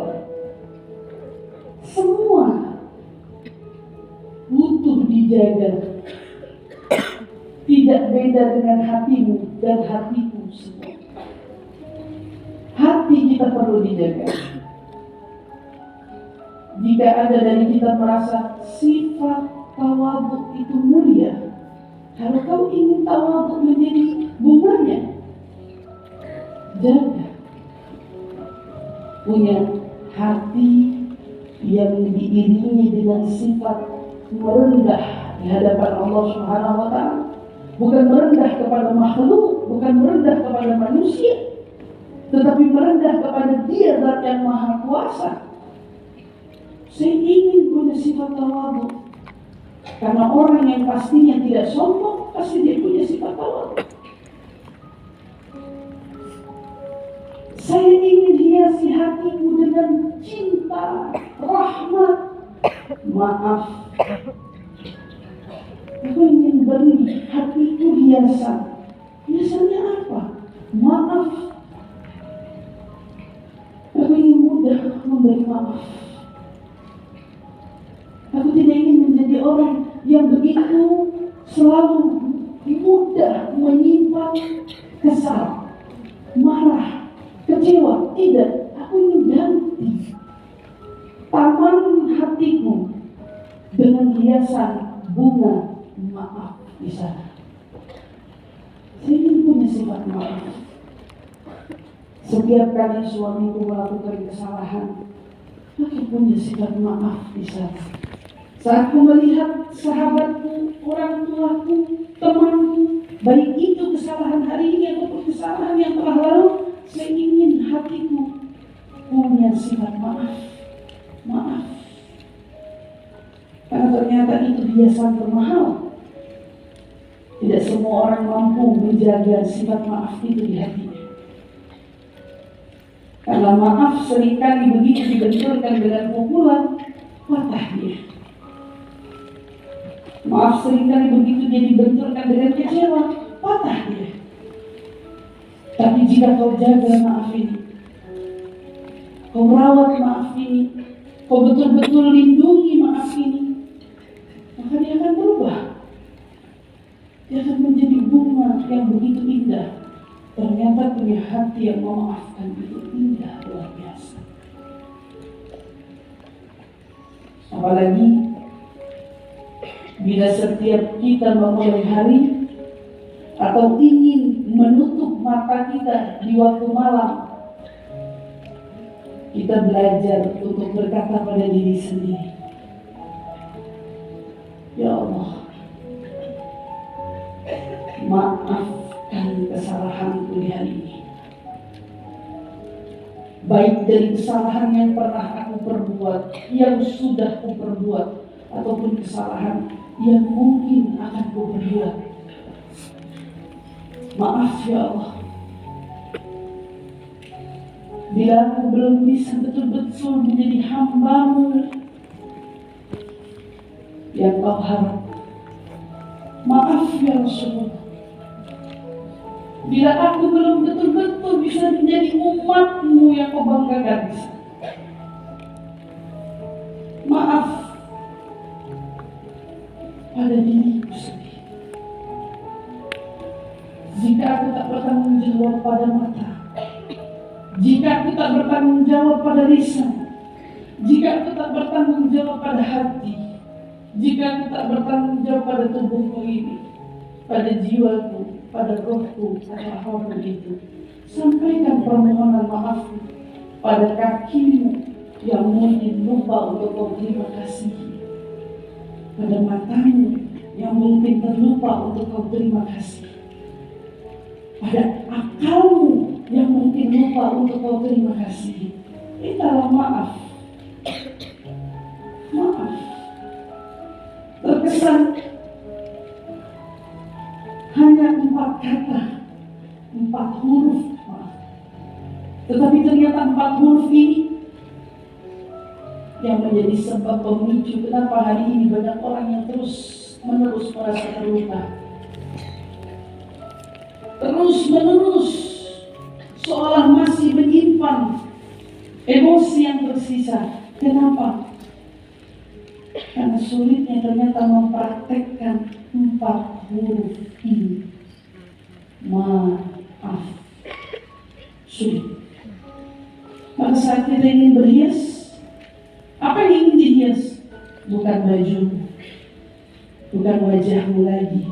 Semua butuh dijaga. Tidak beda dengan hatimu dan hatiku semua. Hati kita perlu dijaga. Jika ada dari kita merasa sifat tawadhu itu mulia, kalau kau ingin tawadhu menjadi bunganya, jaga. Punya hati yang diiringi dengan sifat merendah di hadapan Allah Subhanahu wa Ta'ala. Bukan merendah kepada makhluk, bukan merendah kepada manusia, tetapi merendah kepada Dia Zat yang Maha Kuasa. Saya ingin punya sifat tawadhu, karena orang yang pastinya tidak sombong pasti dia punya sifat tawadhu. Saya ingin hiasi hatiku dengan cinta, rahmat, maaf. Aku ingin beri hatiku hiasan. Hiasannya apa? Maaf. Aku ingin mudah memberi maaf. Aku tidak ingin menjadi orang yang begitu selalu mudah menyimpan kesal, marah, kecewa. Tidak, aku ingin ganti taman hatiku dengan hiasan bunga maaf di sana. Saya ingin punya sifat maaf. Setiap kali suamiku melakukan kesalahan, aku punya sifat maaf di sana. Saat aku melihat sahabatku, orang tuaku, temanku, baik itu kesalahan hari ini ataupun kesalahan yang telah lalu, saya ingin hatiku punya sifat maaf. Maaf. Karena ternyata itu hiasan termahal. Tidak semua orang mampu menjaga sifat maaf itu di hatinya. Karena maaf seringkali begitu dibenturkan dengan pukulan, patah dia. Maaf seringkali begitu dia dibenturkan dengan kecewa, patah dia. Tapi jika kau jaga maaf ini, kau rawat maaf ini, kau betul-betul lindungi maaf ini, maka dia akan berubah. Dia akan menjadi bunga yang begitu indah. Ternyata punya hati yang memaafkan itu indah luar biasa. Apalagi bila setiap kita memulai hari atau ingin menutup mata kita di waktu malam, kita belajar untuk berkata pada diri sendiri, ya Allah, maafkan kesalahanku di hari ini. Baik dari kesalahan yang pernah aku perbuat, yang sudah aku perbuat, ataupun kesalahan yang mungkin akan aku perbuat. Maaf ya Allah. Bila aku belum bisa betul-betul menjadi hamba-Mu yang Kau harap. Maaf ya Rasulullah. Bila aku belum betul-betul bisa menjadi umat-Mu yang Kau banggakan. Maaf pada diriku sendiri. Jika aku tak bertanggung jawab pada mata, jika aku tak bertanggung jawab pada lisan, jika aku tak bertanggung jawab pada hati, jika aku tak bertanggung jawab pada tubuhku ini, pada jiwaku, pada rohku, apapun itu, sampaikan permohonan maafku pada kakimu yang mungkin lupa untuk Kau terima kasih, pada matamu yang mungkin terlupa untuk Kau terima kasih, pada akalmu yang mungkin lupa untuk Kau terima kasih. Mintalah maaf. Maaf. Terkesan hanya 4 kata, 4 huruf maaf. Tetapi ternyata 4 huruf ini yang menjadi sebab pemicu kenapa hari ini banyak orang yang terus-menerus merasa terluka. Terus-menerus seolah masih menyimpan emosi yang tersisa. Kenapa? Karena sulitnya ternyata mempraktekkan 4 huruf ini. Maaf. Sulit. Pada saat kita ingin berhias, apa yang ingin dihias? Bukan baju, bukan wajahmu lagi.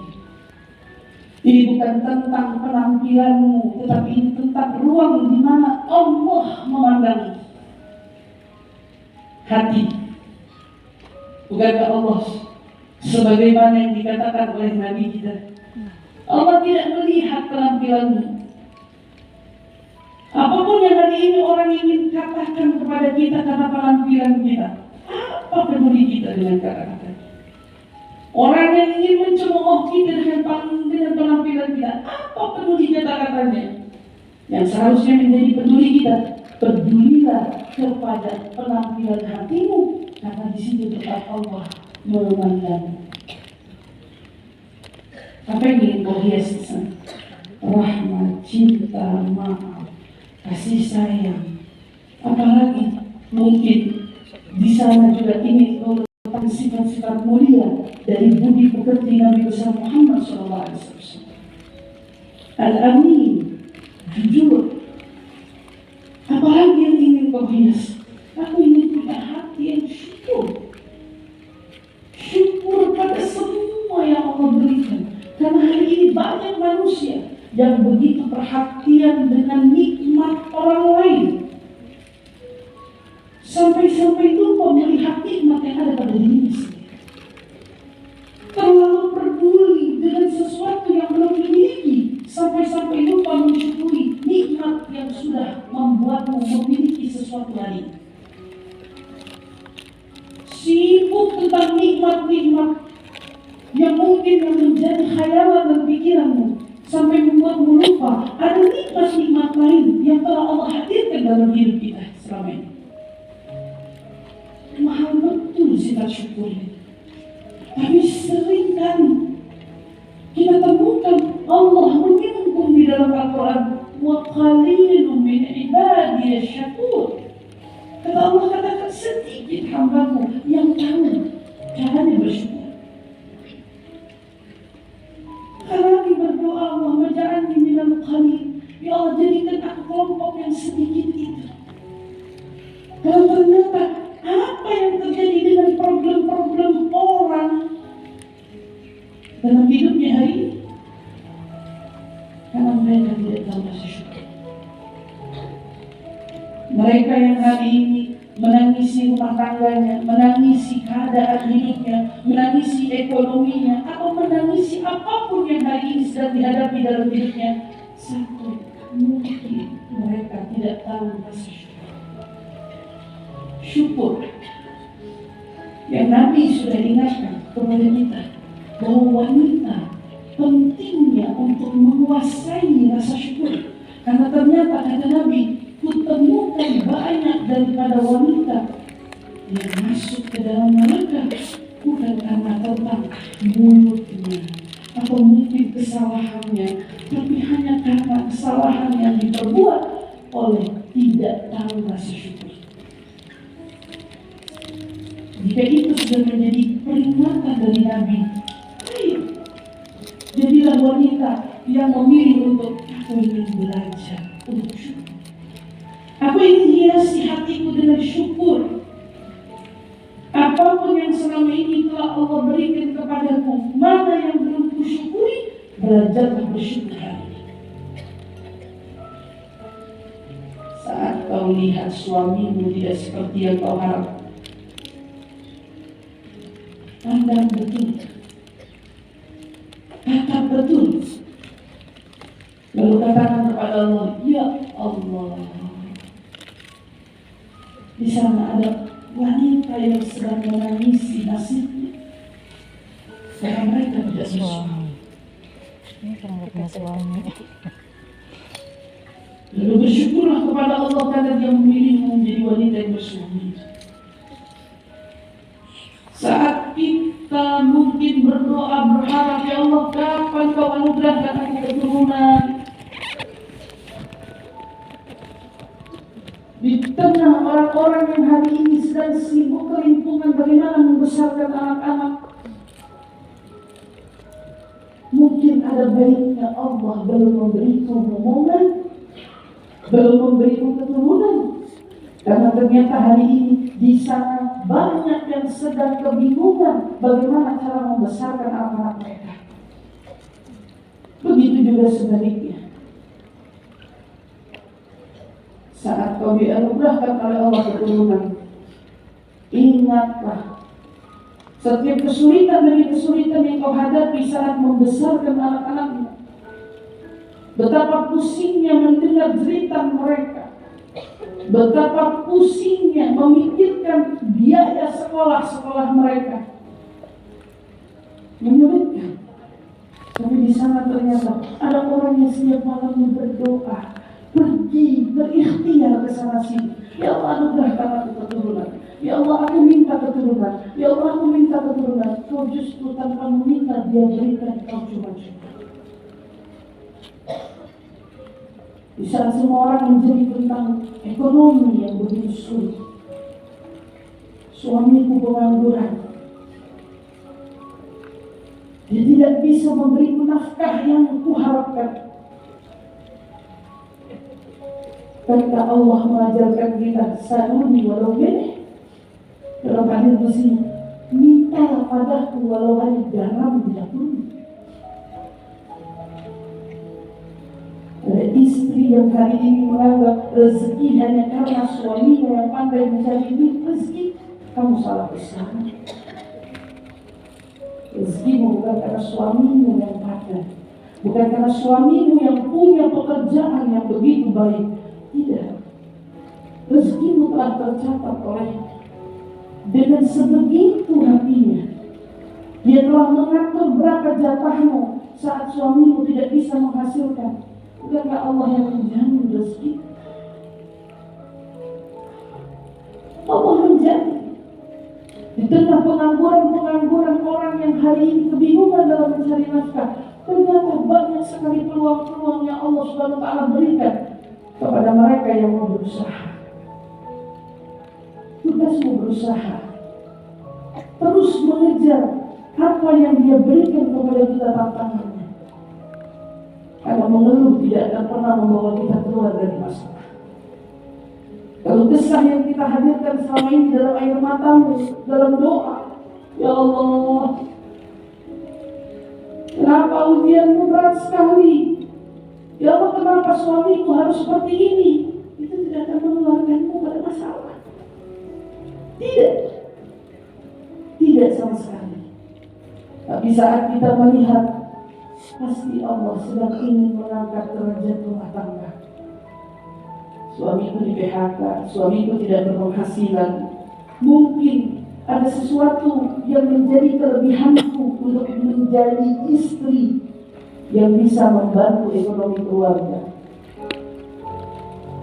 Ini bukan tentang penampilanmu, tetapi ini tentang ruang di mana Allah memandang hati. Bukankah Allah sebagaimana yang dikatakan oleh Nabi kita, Allah tidak melihat penampilanmu. Apapun yang hari ini orang ingin katakan kepada kita karena penampilan kita, apa peduli kita dengan kata-kata? Orang yang ingin mencemooh kita dengan penampilan kita, apa peduli kata-katanya? Yang seharusnya menjadi peduli kita, pedulilah kepada penampilan hatimu, karena di situ tempat Allah memandang. Apa yang ingin kau hias di sana? Rahmat, cinta, maaf, kasih sayang. Apalagi mungkin di sana juga ingin kau letakkan sifat-sifat mulia dari budi pekerti Nabi besar Muhammad SAW. Al-Amin, jujur. Apalagi yang ingin kau hias? Aku ingin punya hati yang syukur. Syukur pada semua yang Allah berikan. Karena hari ini banyak manusia yang begitu perhatian dengan nikmat orang lain, sampai-sampai lupa melihat nikmat yang ada pada dirinya sendiri. Terlalu peduli dengan sesuatu yang belum dimiliki, sampai-sampai lupa mensyukuri nikmat yang sudah membuatmu memiliki sesuatu hari ini. Sibuk tentang nikmat-nikmat yang mungkin yang menjadi khayalan dan pikiranmu, sampai membuatmu lupa ada nikmat-nikmat lain yang telah Allah hadirkan dalam hidup kita selama ini. Mahal betul sifat syukur ini. Tapi seringkali kita temukan Allah menyinggung di dalam Al-Quran, wa qalilun min ibadiy syakur. Kata Allah, katakan sedikit hambaku yang tahu caranya bersyukur. Kami berdoa, Allahumma ja'alni minal qalil. Ya Allah, jadikan aku kelompok yang sedikit itu. Dan ternyata apa yang terjadi dengan problem-problem orang dalam hidupnya hari ini? Karena mereka tidak tahu rasa syukur. Mereka yang hari ini menangisi rumah tangganya, menangisi keadaan hidupnya, menangisi ekonominya, atau menangisi apapun yang hari ini sedang dihadapi dalam hidupnya. Satu, mungkin mereka tidak tahu rasa syukur. Syukur yang Nabi sudah ingatkan kepada kita, bahwa wanita pentingnya untuk menguasai rasa syukur. Karena ternyata kata Nabi, kutemukan banyak daripada wanita yang masuk ke dalam neraka bukan karena tentang mulutnya atau mungkin kesalahannya, tapi hanya karena kesalahan yang diperbuat oleh tidak tahu rasa syukur. Jika itu sudah menjadi peringatan dari Nabi, ayo jadilah wanita yang memilih untuk aku ingin belajar untuk syukur. Aku ingin hiasi hatiku dengan syukur. Apapun yang selama ini telah Allah berikan kepadaku, mana yang belum kusyukuri, belajarlah bersyukur hari ini. Saat kau lihat suamimu tidak seperti yang kau harap, pandang betul, tatap betul, lalu katakan kepada Allah, ya Allah, di sana ada wanita yang sedang menangisi nasibnya karena mereka tidak bersuami. Ini kan bukan suami. Lalu bersyukurlah kepada Allah karena Dia memilihmu menjadi wanita yang bersuami. Saat kita mungkin berdoa berharap, ya Allah, kapan kau anugerahkan aku keturunan? Di tengah orang-orang yang hari ini sedang sibuk kelimpungan bagaimana membesarkan anak-anak, mungkin ada baiknya Allah belum memberiku momongan, belum memberiku keturunan. Karena ternyata hari ini di sana banyak yang sedang kebingungan bagaimana cara membesarkan anak-anak mereka. Begitu juga sebaliknya. Saat kau dianugerahkan oleh Allah keturunan, ingatlah Setiap kesulitan demi kesulitan yang kau hadapi saat membesarkan anak-anakmu, betapa pusingnya mendengar jeritan mereka, betapa pusingnya memikirkan biaya sekolah-sekolah mereka. Menyulitkan. Tapi di sana ternyata ada orang yang setiap malam berdoa, pergi berikhtiar ke sana sini. Ya Allah, anugerahkan aku keturunan. Ya Allah, aku minta keturunan. Ya Allah, aku minta keturunan. Kau justru tanpa meminta, Dia berikan, kau cuma-cuma. Di saat semua orang menjadi tentang ekonomi yang begitu sulit, suamiku pengangguran, dia tidak bisa memberiku nafkah yang kuharapkan. Karena Allah mengajarkan kita sanuni walau bih. Dalam hadis bersih, mintalah padaku walau hanya garam di dapurmu. Ada istri yang hari ini menganggap rezeki hanya karena suaminya yang pandai mencari rezeki. Kamu salah besar. Rezekimu bukan karena suamimu yang pandai, bukan karena suamimu yang punya pekerjaan yang begitu baik. Tidak. Rezekimu telah tercatat oleh dengan sebegitu rapinya. Dia telah mengatur berapa jatahmu saat suamimu tidak bisa menghasilkan. Bukankah Allah yang menjamin rezeki? Allah menjamin. Di tengah pengangguran orang yang hari ini kebingungan dalam mencari nafkah, ternyata banyak sekali peluang-peluang yang Allah Subhanahu wa Ta'ala berikan kepada mereka yang mau berusaha. Tugasmu berusaha, terus mengejar apa yang Dia berikan kepada kita tantangannya. Karena mengeluh tidak akan pernah membawa kita keluar dari masalah. Kalau kisah yang kita hadirkan selama ini dalam air matamu, dalam doa, ya Allah, kenapa ujianmu berat sekali? Ya Allah, kenapa suamiku harus seperti ini? Itu tidak akan mengeluarkanmu pada masalah. Tidak. Tidak sama sekali. Tapi saat kita melihat, pasti Allah sedang ingin mengangkat derajat rumah tangga. Suamiku di PHK, suamiku tidak berpenghasilan. Mungkin ada sesuatu yang menjadi kelebihanku untuk menjadi istri yang bisa membantu ekonomi keluarga.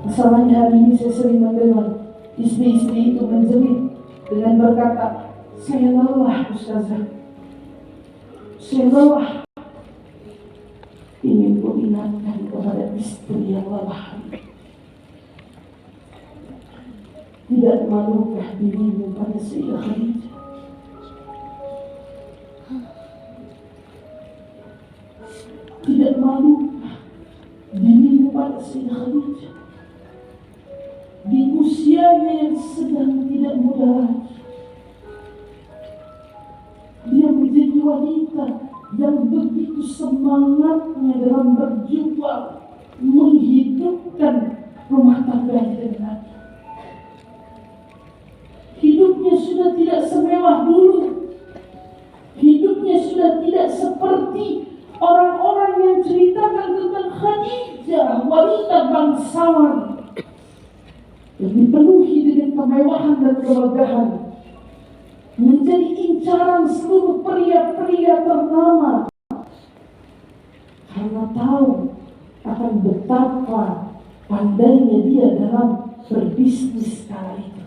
Masalahnya hari ini saya sering mendengar istri-istri itu menjerit dengan berkata, saya lelah Ustazah, saya lelah. Ingin ku ingatkan kepada istri yang lelah, tidak malukah dirimu pada Sayyidah Khadijah? Tidak malukah dirimu pada Sayyidah Khadijah? Di usianya yang sedang tidak muda lagi, dia menjadi wanita yang begitu semangatnya dalam berjuang menghidupkan rumah tangganya dengan hidupnya sudah tidak semewah dulu. Hidupnya sudah tidak seperti orang-orang yang ceritakan tentang Khadijah, wanita bangsawan yang dipenuhi dengan kemewahan dan kemegahan, menjadi incaran seluruh pria-pria ternama karena tahu akan betapa pandainya dia dalam berbisnis kala itu.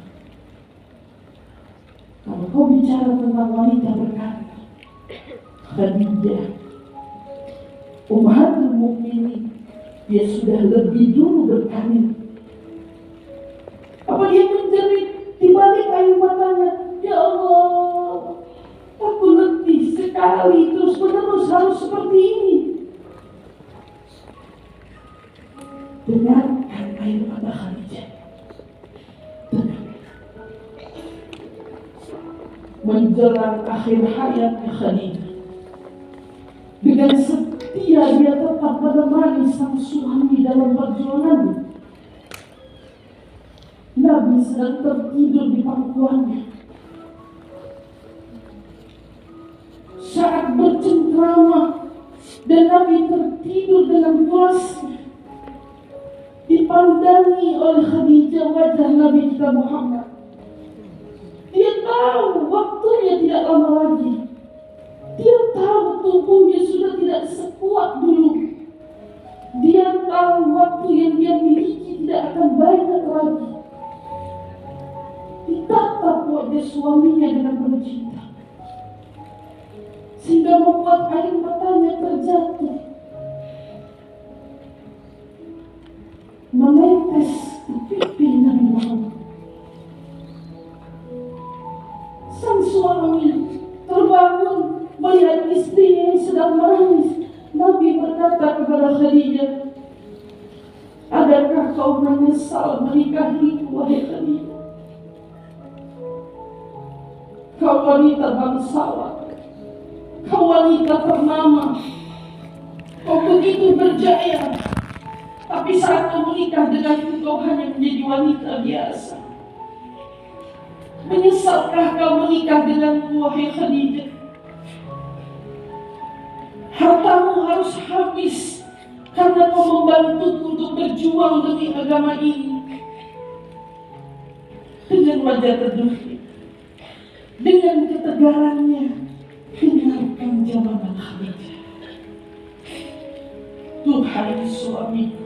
Kalau kau bicara tentang wanita berkarir, Khadijah, Ummahatul Mukminin, dia sudah lebih dulu berkarir. Apa dia menjerit di balik air matanya, ya Allah, aku letih sekali terus-menerus harus seperti ini. Dengarkan air mata Khadijah. Menjelang akhir hayatnya Khadijah, dengan setia dia tetap menemani sang suami dalam perjuangan. Nabi sedang tertidur di pangkuannya. saat bercengkrama dan Nabi tertidur dalam puasnya, dipandangi oleh Khadijah wajah Nabi kita Muhammad. Dia tahu waktunya tidak lama lagi. Dia tahu tubuhnya sudah tidak sekuat dulu. Dia tahu waktu yang dia miliki tidak akan banyak lagi. Ditatap wajah suaminya dengan penuh cinta, sehingga membuat air matanya terjatuh, menetes di pipi Nabi Muhammad. Sang suami terbangun melihat istrinya yang sedang menangis. Nabi berkata kepada Khadijah, "Adakah kau menyesal menikahiku, wahai Khadijah? Kau wanita bangsawan, kau wanita ternama, kau begitu berjaya, tapi saat kau menikah denganku kau hanya menjadi wanita biasa. Menyesalkah kau menikah denganku, wahai Khadijah? Hartamu harus habis karena kau membantuku untuk berjuang demi agama ini." Dengan wajah teduh, dengan ketegarannya, dengarkan jawaban Khadijah. Duhai suamiku,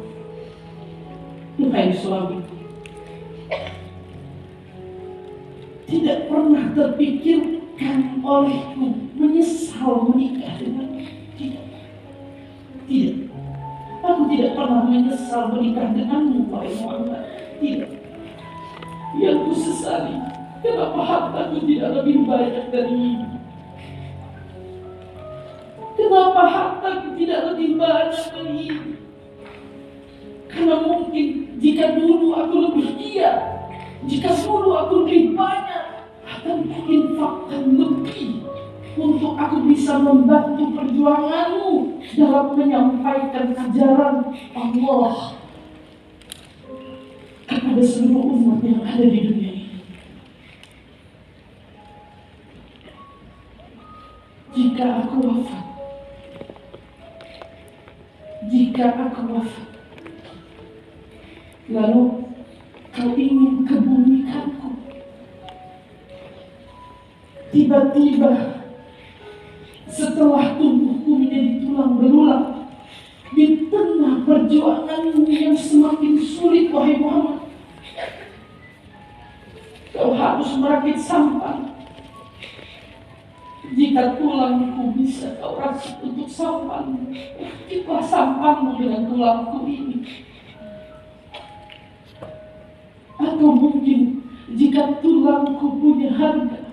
duhai suamiku, tidak pernah terpikirkan olehku menyesal menikah denganmu. Tidak. Aku tidak pernah menyesal menikah denganmu, wahai Muhammad. Tidak. Yang ku sesali, kenapa hartaku tidak lebih banyak dari ini? Kenapa hartaku tidak lebih banyak dari ini? Karena mungkin jika dulu aku lebih giat, jika dulu aku lebih banyak, akan kuinfakkan lebih untuk aku bisa membantu perjuanganmu dalam menyampaikan ajaran Allah kepada seluruh umat yang ada di dunia ini. Jika aku wafat, lalu kau ingin kebumikanku, tiba-tiba setelah tubuhku menjadi tulang belulang, di tengah perjuanganmu yang semakin sulit, wahai Muhammad, kau harus merakit sampan. Jika tulangku bisa kau rakit untuk sampan, rakitlah sampanmu dengan tulangku ini. Atau mungkin jika tulangku punya harga,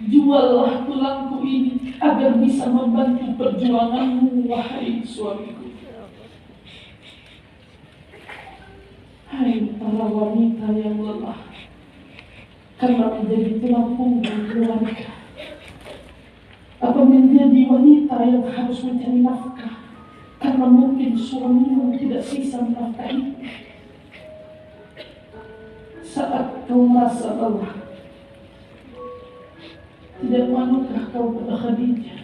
juallah tulangku ini agar bisa membantu perjuanganmu, wahai suamiku. Hai para wanita yang lelah karena menjadi tulang punggung keluarga, atau menjadi wanita yang harus mencari nafkah karena mungkin suamimu tidak bisa menafkahi. Saat kau merasa lelah, tidak manukah kau pada Khadijah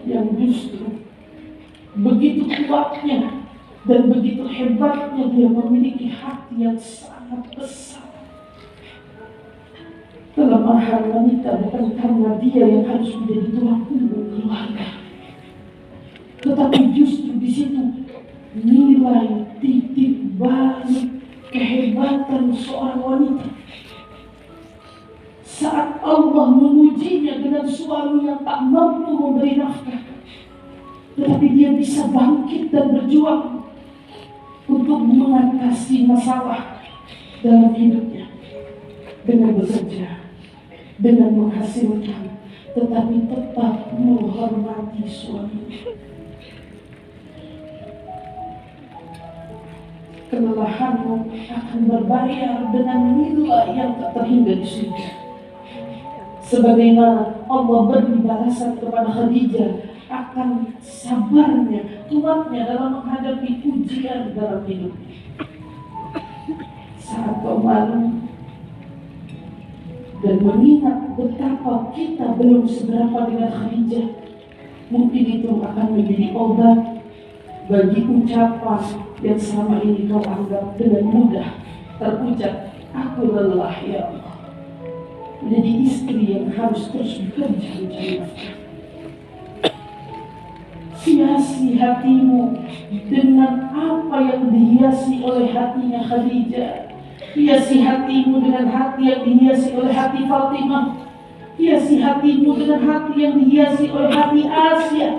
yang justru begitu kuatnya dan begitu hebatnya dia memiliki hati yang sangat besar. Kelemahan wanita bukan karena dia yang harus menjadi tulang punggung keluarga, tetapi justru di situ nilai titik balik kehebatan seorang wanita. Saat Allah mengujinya dengan suami yang tak mampu memberi nafkah, tetapi dia bisa bangkit dan berjuang untuk mengatasi masalah dalam hidupnya dengan bekerja, dengan menghasilkan, tetapi tetap menghormati suaminya. Kelelahanmu akan berbayar dengan nilai yang tak terhingga di surga. Sebagaimana Allah beri balasan kepada Khadijah akan sabarnya, kuatnya dalam menghadapi ujian dalam hidupnya. Saat kau malu, dan mengingat betapa kita belum seberapa dengan Khadijah, mungkin itu akan menjadi obat bagi ucapan yang selama ini kau anggap dengan mudah terucap, aku lelah ya Allah. Menjadi istri yang harus terus bekerja mencari nafkah. Hiasi hatimu dengan apa yang dihiasi oleh hatinya Khadijah. Hiasi hatimu dengan hati yang dihiasi oleh hati Fatimah. Hiasi hatimu dengan hati yang dihiasi oleh hati Asia.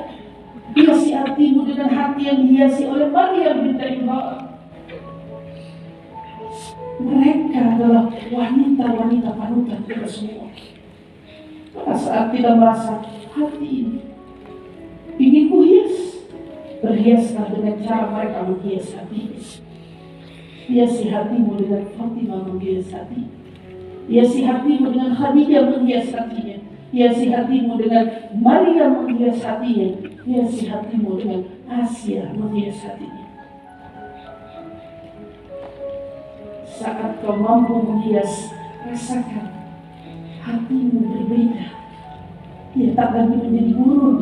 Hiasi hatimu dengan hati yang dihiasi oleh Maryam binti Imran. Mereka adalah wanita-wanita panutan kita semua. Pada saat kita merasa hati ini ingin kuhias, berhiaslah dengan cara mereka menghias hati. Hiasi hatimu dengan Fatimah menghias hati. Hiasi hatimu dengan Khadijah menghias hatinya. Hiasi hatimu dengan Maryam menghias hatinya. Hiasi hatimu dengan Asia menghias hatinya. Saat kau mampu menghias, rasakan hatimu berbeda. Dia tak lagi menjadi gurun.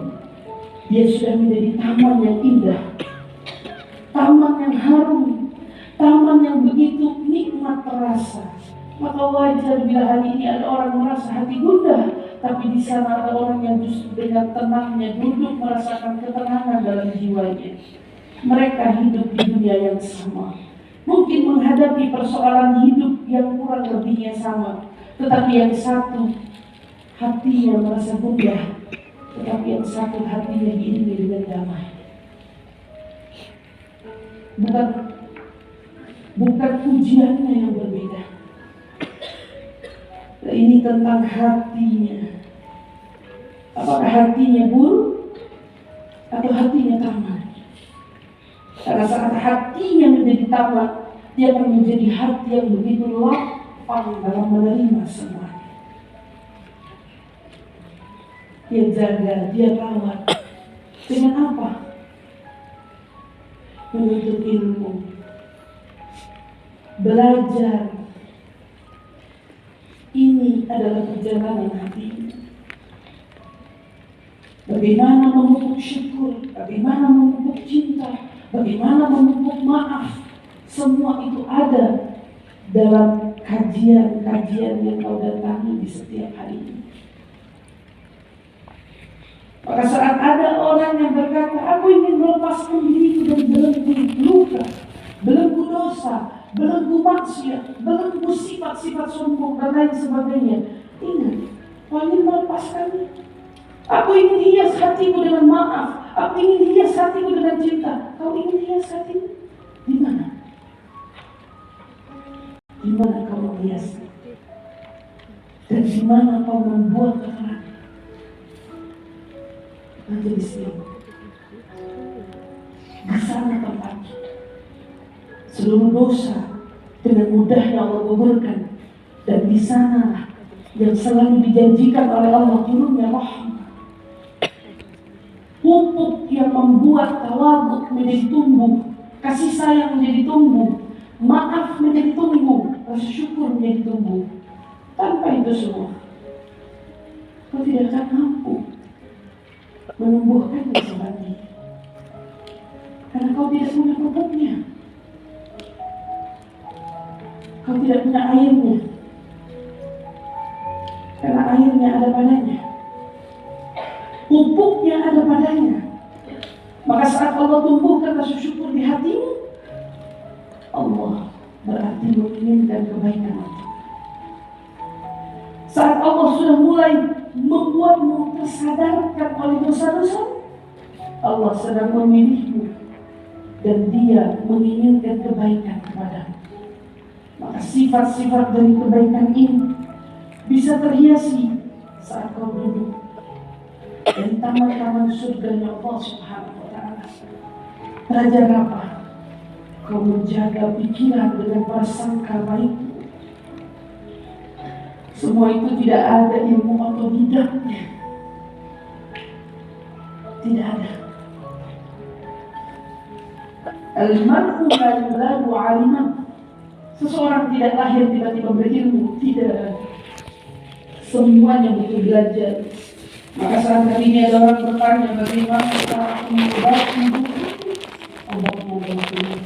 Dia sudah menjadi taman yang indah, taman yang harum, taman yang begitu nikmat terasa. Maka wajar bila hari ini ada orang merasa hati gundah, tapi di sana ada orang yang justru dengan tenangnya duduk merasakan ketenangan dalam jiwanya. Mereka hidup di dunia yang sama, mungkin menghadapi persoalan hidup yang kurang lebihnya sama, tetapi yang satu hatinya merasa gundah, tetapi yang satu hatinya diiringi dengan damai. Bukan ujiannya yang berbeda. Ini tentang hatinya. Apakah hatinya buruk atau hatinya taman? Karena saat hatinya menjadi taman, dia akan menjadi hati yang begitu lapang dalam menerima semuanya. Dia jaga, dia rawat. Dengan apa? Menuntut ilmu, belajar. Ini adalah perjalanan hati. Bagaimana memupuk syukur, bagaimana memupuk cinta, bagaimana memupuk maaf. Semua itu ada dalam kajian-kajian yang kau datangi di setiap hari ini. Maka saat ada orang yang berkata, aku ingin melepaskan diriku dari belenggu luka, belenggu dosa, belenggu maksiat, belenggu sifat-sifat sombong dan lain sebagainya. Ingat, kau ingin melepaskannya. Aku ingin hias hatimu dengan maaf. Aku ingin hias hatimu dengan cinta. Kau ingin hias hatimu? Di mana? Di mana kau menghiasnya? Dan di mana kau membuat kekurangan? Nanti di sini. Di sana tempatnya. Seluruh dosa dengan mudahnya Allah gugurkan, dan di sana yang selalu dijanjikan oleh Allah turunnya rahmat. Pupuk yang membuat tawaduk menjadi tumbuh, kasih sayang menjadi tumbuh, maaf menjadi tumbuh, rasa syukur menjadi tumbuh. Tanpa itu semua, kau tidak akan mampu menumbuhkannya kembali, karena kau tidak punya pupuknya. Kau tidak punya airnya, karena airnya ada padanya, pupuknya ada padanya. Maka saat Allah tumbuhkan rasa syukur di hatimu, Allah berarti menginginkan kebaikan itu. Saat Allah sudah mulai membuatmu tersadarkan oleh dosa-dosa, Allah sedang memilihmu dan Dia menginginkan kebaikan kepadamu. Maka sifat-sifat dari kebaikan ini bisa terhiasi saat kau duduk dari taman-taman surganya Allah Subhanahu wa Ta'ala. Belajar apa? Kau menjaga pikiran dengan prasangka baik. Semua itu tidak ada ilmu otodidaknya. Tidak ada. Al-mar'u la yuladu 'aliman. Seseorang tidak lahir tiba-tiba berilmu, tidak. semuanya butuh belajar. Maka saat harinya ada orang bertanya bagaimana cara mengobati obatnya adalah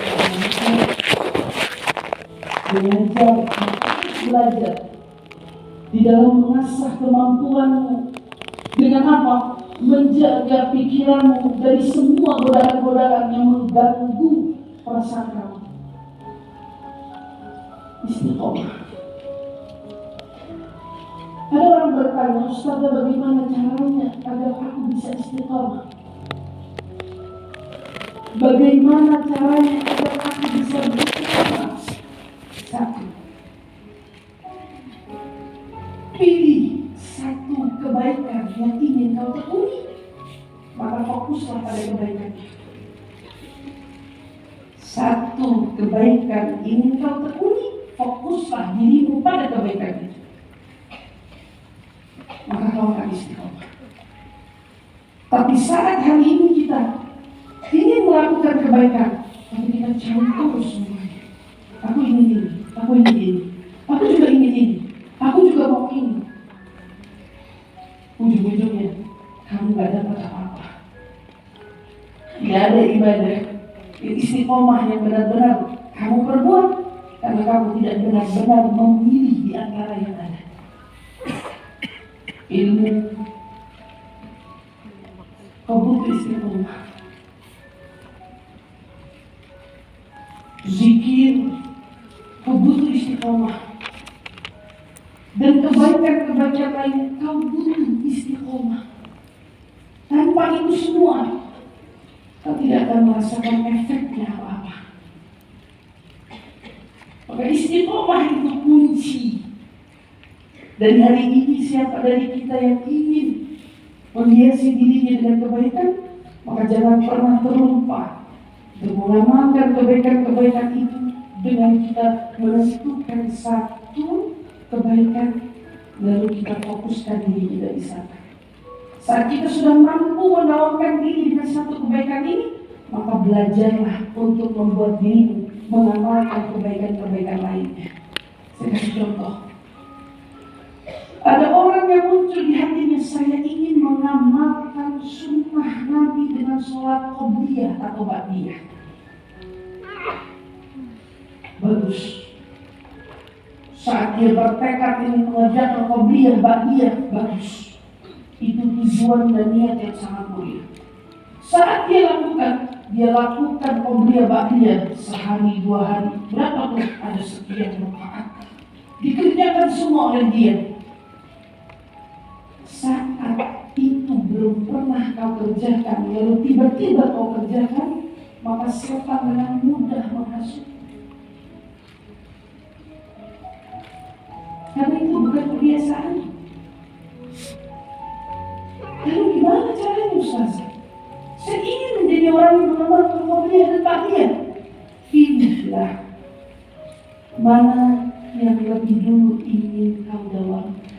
belajar, belajar di dalam mengasah kemampuanmu. Dengan apa? Menjaga pikiranmu dari semua godaan-godaan yang mengganggu perasaan kamu. Istiqomah. Ada orang bertanya, Ustaz, bagaimana caranya agar aku bisa istiqomah? Bagaimana caranya agar aku bisa beristiqomah? Satu, pilih satu kebaikan yang ingin kau tekuni, maka fokuslah pada kebaikannya. Satu kebaikan ingin kau tekuni, fokuslah dirimu pada kebaikan itu, maka kau akan istiqomah. Tapi saat hari ini kita ingin melakukan kebaikan, tapi kita campur semuanya. Aku ingin ini, aku ingin ini, aku juga ingin ini, aku juga mau ini. Ujung-ujungnya kamu gak dapat apa-apa. Tidak ada ibadah istiqomah yang benar-benar kamu perbuat karena kamu tidak benar-benar memilih di antara yang ada. Ilmu, kau butuh istiqomah. Zikir, kau butuh istiqomah. Dan kebaikan-kebaikan lain kau butuh istiqomah. Tanpa itu semua kau tidak akan merasakan efeknya apa-apa. Maka istiqomah itu kunci. Dan hari ini siapa dari kita yang ingin menghiasi dirinya dengan kebaikan, maka jangan pernah terlupa untuk mengamalkan kebaikan-kebaikan itu dengan kita menentukan satu kebaikan, lalu kita fokuskan diri kita di sana. Saat kita sudah mampu menawarkan diri dengan satu kebaikan ini, maka belajarlah untuk membuat dirimu mengamalkan kebaikan-kebaikan lainnya. Saya kasih contoh. Ada orang yang muncul di hatinya, saya ingin mengamalkan sunnah Nabi dengan sholat qobliyah atau ba'diyah. Bagus. Saat dia bertekad ingin mengerjakan qobliyah, ba'diyah, bagus. Itu tujuan dan niat yang sangat mulia. Saat dia lakukan qobliyah, ba'diyah sehari, 2 hari, berapa pun ada sekian rakaat, dikerjakan semua oleh dia. Saat itu belum pernah kau kerjakan, lalu tiba-tiba kau kerjakan, maka setan dengan mudah menghasut. Karena itu bukan kebiasaan. Lalu gimana caranya, Ustaz? Saya ingin menjadi orang yang mengamalkan qobliyah dan ba'diyah. Pilihlah mana yang lebih dulu ingin kau dawamkan.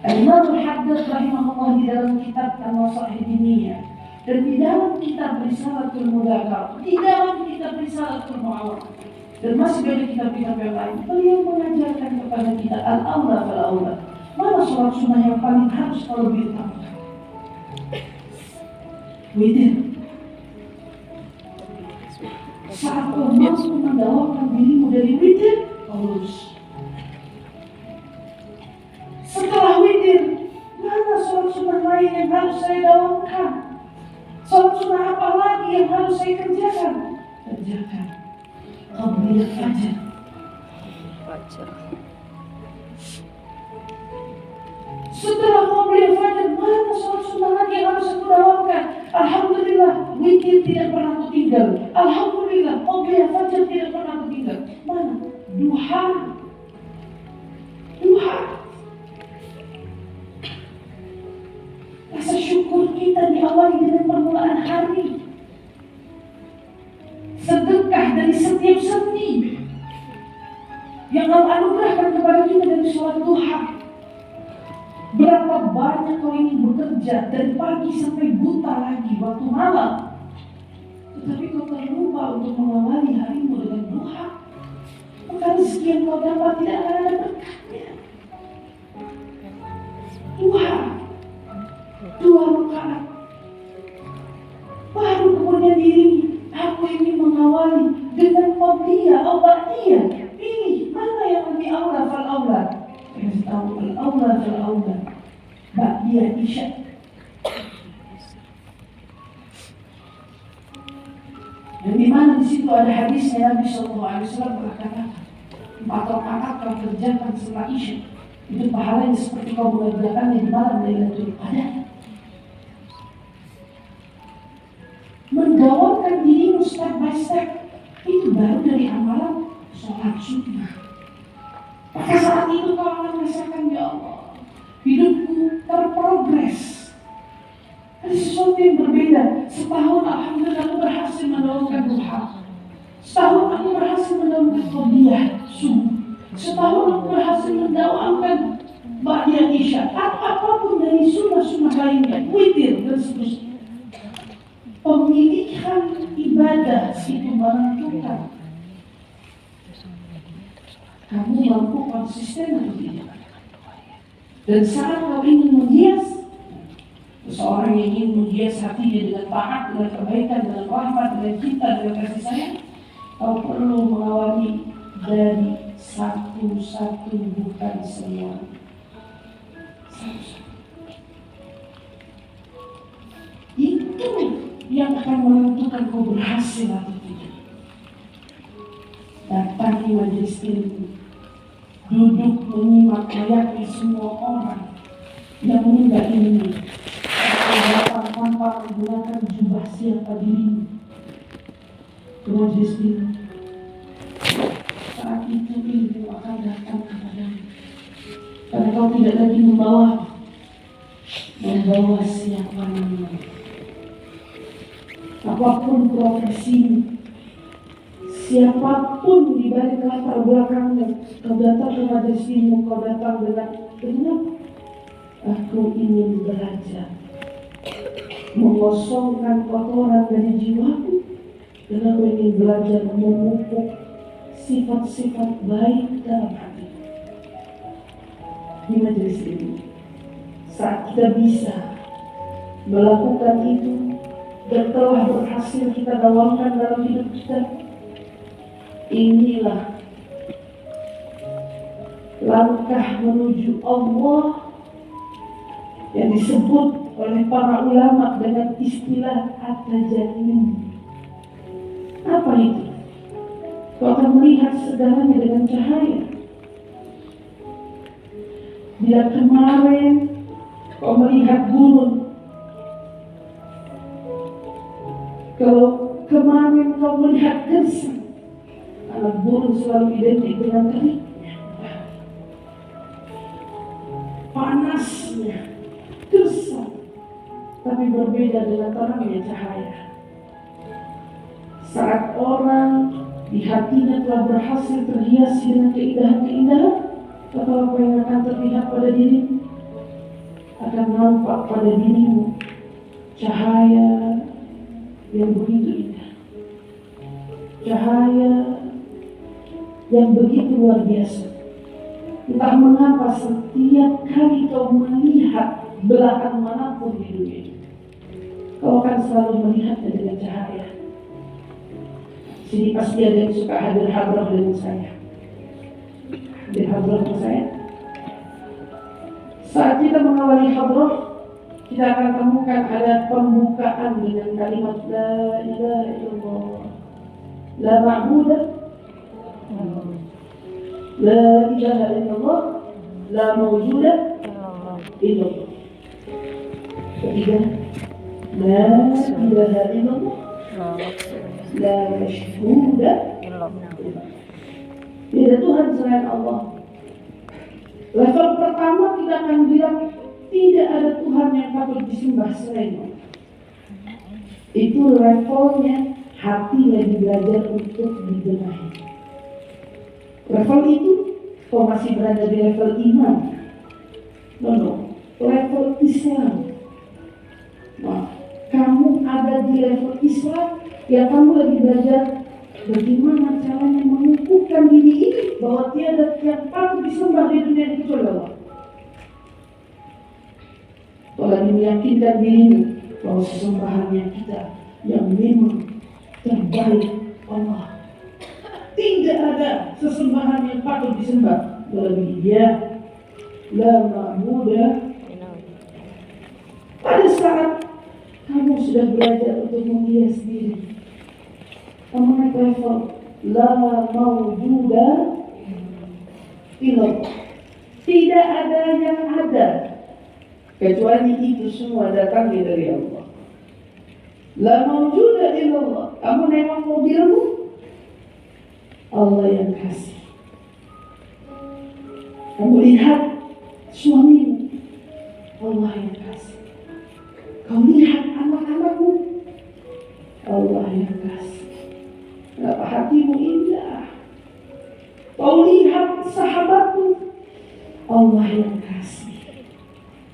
Al-Imam Al-Haddad rahimahullah di dalam kitab An-Nasaih Diniyah dan di dalam kitab Risalatul Mudzakarah, di dalam kitab Risalatul Mu'awarah, dan masih banyak kitab-kitab yang lain, beliau mengajarkan kepada kita al-aula fal-aula. Mana sholat sunnah yang paling harus kalau diutamakan? Witir. Saat kau mampu mendawamkan dirimu dari witir, kau lulus. Setelah witir, mana sholat sunnah lain yang harus saya dawamkan? Sholat sunnah apa lagi yang harus saya kerjakan? Kerjakan qobliyah fajar. Setelah qobliyah fajar, mana sholat sunnah lagi yang harus aku dawamkan? Alhamdulillah, witir tidak pernah aku tinggal. Alhamdulillah, qobliyah fajar tidak pernah aku tinggal. Mana? Duha. Duha. Rasa syukur kita diawali dengan permulaan hari. Sedekah dari setiap sendi yang Allah anugerahkan kepada kita dari sholat duha. Berapa banyak kau ingin bekerja dari pagi sampai buta lagi waktu malam, tetapi kau terlupa untuk mengawali harimu dengan duha. Maka rezeki yang kau dapat tidak akan ada berkahnya. dua rakaat. Baru kemudian diri, aku ingin mengawali dengan qobliyah atau ba'diyah. Pilih mana yang lebih aula fal aula. Kasih tahu al aula fal aula. Ba'diyah isya. Dan di mana di situ ada hadisnya Nabi SAW berkata, 4 rakaat kau kerjakan setelah isya, itu pahalanya seperti kau mengerjakannya di malam Lailatul Qadar. Menggaulkan dirimu step by step, itu baru dari amalan sholat sunnah. Maka saat itu kau akan merasakan, ya Allah, hidupku terprogres. Ada sesuatu yang berbeda. Setahun alhamdulillah aku berhasil mendapatkan duha. Setahun aku berhasil mendapatkan qobliyah subuh. Setahun aku berhasil mendapatkan ba'diyah isya. Apapun dari sunnah-sunnah lainnya, witir dan seterusnya. Pemilihan ibadah itu menentukan kamu mampu konsisten atau tidak. Dan saat kau ingin menghias, seseorang yang ingin menghias hatinya dengan taat, dengan kebaikan, dengan rahmat, dengan cinta, dengan kasih sayang, kau perlu mengawali dari satu-satu, bukan semua. Satu-satu. Itu yang akan menentukan kau berhasil atau tidak. Datangi majelis ilmu, duduk menyimak layaknya semua orang yang meninggal ini. Datang tanpa menggunakan jubah siapa dirimu ke majelis ilmu. Saat itu ilmu akan datang kepadamu, karena kau tidak lagi membawa siapa namanya. Apapun profesimu, siapapun di balik latar belakangmu, kau datang ke majelis ilmu, kau datang dengan aku ingin belajar, mengosongkan kotoran dari jiwaku, dan aku ingin belajar memupuk sifat-sifat baik dalam hati. Di majelis ilmu, saat kita bisa melakukan itu dan telah berhasil kita dawamkan dalam hidup kita, inilah langkah menuju Allah yang disebut oleh para ulama dengan istilah at-tajalli. Apa itu? Kau akan melihat segalanya dengan cahaya. Bila kemarin kau melihat gurun, kalau kemarin kau melihat gersang, anak gurun selalu identik dengan teriknya, panasnya, gersang, tapi berbeda dengan terangnya cahaya. Saat orang di hatinya telah berhasil terhiasi dengan keindahan-keindahan, maka apa yang akan terlihat pada dirimu akan nampak pada dirimu cahaya yang begitu indah, cahaya yang begitu luar biasa. Entah mengapa setiap kali kau melihat belahan manapun di dunia ini, kau akan selalu melihatnya dengan cahaya. Sini pasti ada yang suka hadir hadrah dengan saya. Hadir hadrah dengan saya. Saat kita mengawali hadrah, kita akan temukan ada pembukaan dengan kalimat La ilaha illallah, La ma'buda, La ilaha illallah, La mawjuda illallah. Ketiga, La ilaha illallah, La mashhuda illallah. Tidak Tuhan selain Allah. Level pertama kita akan bilang tidak ada Tuhan yang patut disembah selain Allah. Itu levelnya hati lagi belajar untuk dibenahi. Level itu kau masih berada di level iman. No. Level Islam. Nah, kamu ada di level Islam yang kamu lagi belajar bagaimana caranya mengukuhkan diri ini bahwa tiada yang patut disembah di dunia kecuali Allah. Apalagi meyakinkan dirinya bahwa sesembahannya kita yang memang terbaik Allah. Tidak ada sesembahan yang patut disembah melebihi Dia. La ma'budah. Pada saat kamu sudah belajar untuk menghias diri, kamu naik level la mawjuda illallah. Tidak ada yang ada kecuali itu semua datangnya dari Allah. La mawjuda illallah. Kamu nengok mobilmu, Allah yang kasih. Kamu lihat suamimu, Allah yang kasih. Kau lihat anak-anakmu, Allah yang kasih. Kenapa hatimu indah? Kau lihat sahabatmu, Allah yang kasih.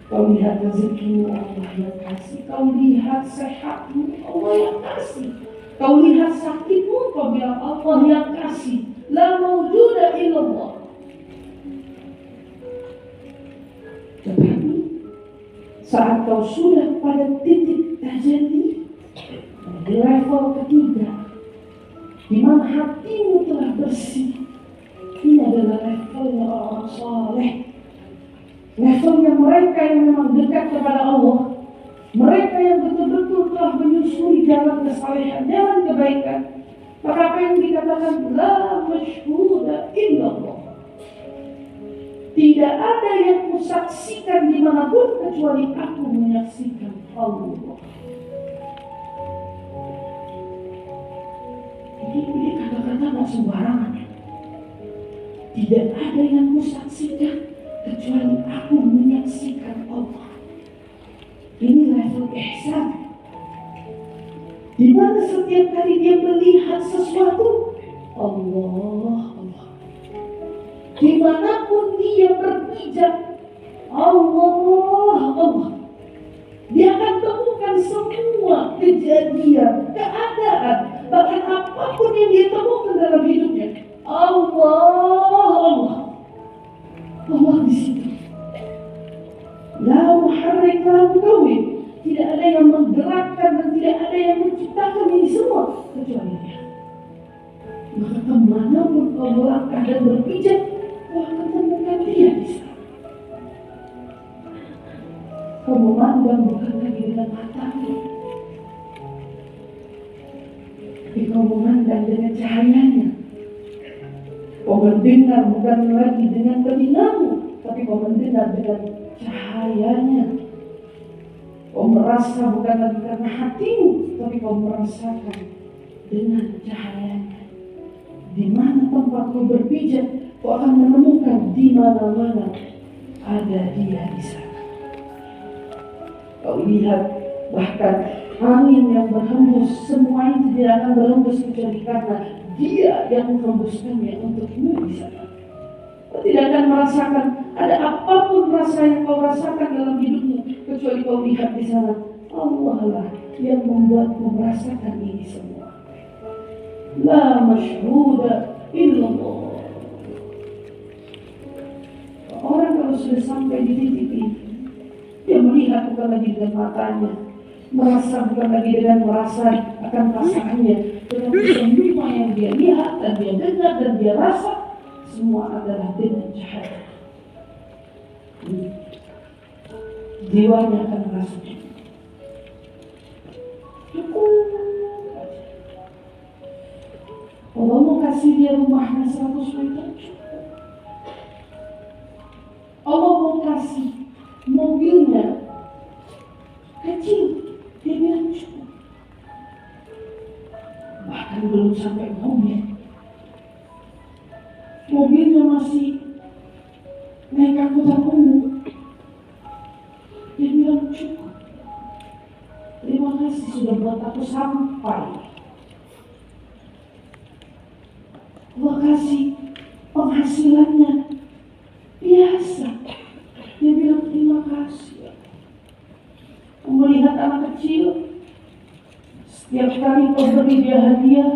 Kau lihat rezekimu, Allah yang kasih. Kau lihat sehatmu, Allah yang kasih. Kau lihat sakitmu, kau bilang Allah yang kasih. La mawjuda illallah. Tetapi saat kau sudah pada titik tajalli di level ketiga, di mana hatimu telah bersih, ini adalah levelnya orang saleh. Levelnya mereka yang memang dekat kepada Allah. Mereka yang betul-betul telah menyusuri jalan kesalehan, jalan kebaikan. Maka apa yang dikatakan la masyhuda illallah. Tidak ada yang kusaksikan dimanapun kecuali aku menyaksikan Allah. Ini kata-kata gak sembarangan. Tidak ada yang kusaksikan kecuali aku menyaksikan Allah. Ini level ihsan, di mana setiap kali dia melihat sesuatu, Allah, Allah. Dimanapun dia berpijak, Allah, Allah. Dia akan temukan semua kejadian, keadaan, bahkan apapun yang dia temukan dalam hidupnya, Allah, Allah. Allah di situ. La muharrik la mukawwin. Tidak ada yang menggerakkan dan tidak ada yang menciptakan ini semua kecuali Dia. Maka kemanapun kau melangkah dan berpijak, kau akan temukan Dia di sana. Kau memandang bukan lagi dengan matamu, tapi kau memandang dengan cahayanya. Kau mendengar bukan lagi dengan telingamu, tapi kau mendengar dengan cahayanya. Kau merasa bukan lagi karena hatimu, tapi kau merasakan dengan cahayanya. Di mana tempat kau berpijak, kau akan menemukan di mana-mana ada Dia di sana. Kau lihat bahkan angin yang berhembus, semua itu tidak akan berhembus kecuali karena Dia yang menghembuskannya untukmu di sana. Kau tidak akan merasakan ada apapun rasa yang kau rasakan dalam hidupmu kecuali kau lihat di sana Allah lah yang membuatmu merasakan ini semua. La masyhuda illallah. Orang kalau sudah sampai di titik ini, dia melihat bukan lagi dengan matanya, merasa bukan lagi dengan merasa akan perasaannya, tetapi semua yang dia lihat dan dia dengar dan dia rasa semua adalah dengan cahaya. Jiwanya akan merasa cukup. Kalau mau kasih dia rumahnya 100 meter cukup. Allah mau kasih mobilnya kecil, dia bilang cukup. Bahkan belum sampai mobil, mobilnya masih naik angkutan umum, dia bilang cukup. Terima kasih sudah buat aku sampai. Allah kasih penghasilannya biasa, dia bilang terima kasih. Melihat anak kecil, setiap kali kau beri dia hadiah,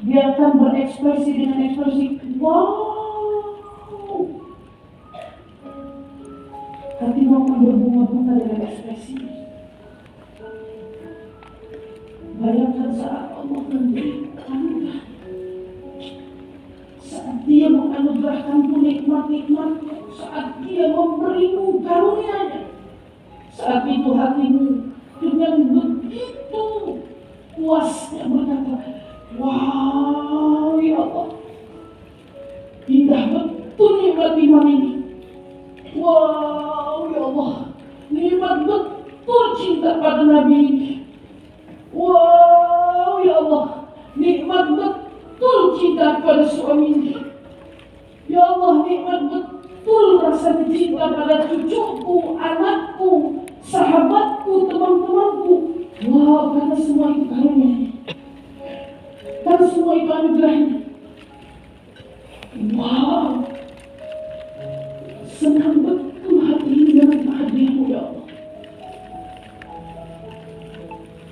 dia akan berekspresi dengan ekspresi wow. Hati akan berbunga-bunga Bayangkan saat Allah memberikan, saat Dia menganugerahkanmu nikmat-nikmatnya, saat Dia memberimu karunia-Nya, saat itu hatimu dengan begitu puasnya berkata, wow ya Allah, indah betul nikmat iman ini. Wow ya Allah, nikmat betul cinta pada Nabi ini. Wow ya Allah, nikmat betul cinta pada suami ini. Ya Allah, nikmat betul rasa cinta pada cucuku, anakku, sahabatku, teman-temanku. Wow, karena semua itu karunia-Nya, karena semua itu anugerahnya. Wow, senang betul hati ini dengan kehadiran-Mu ya Allah.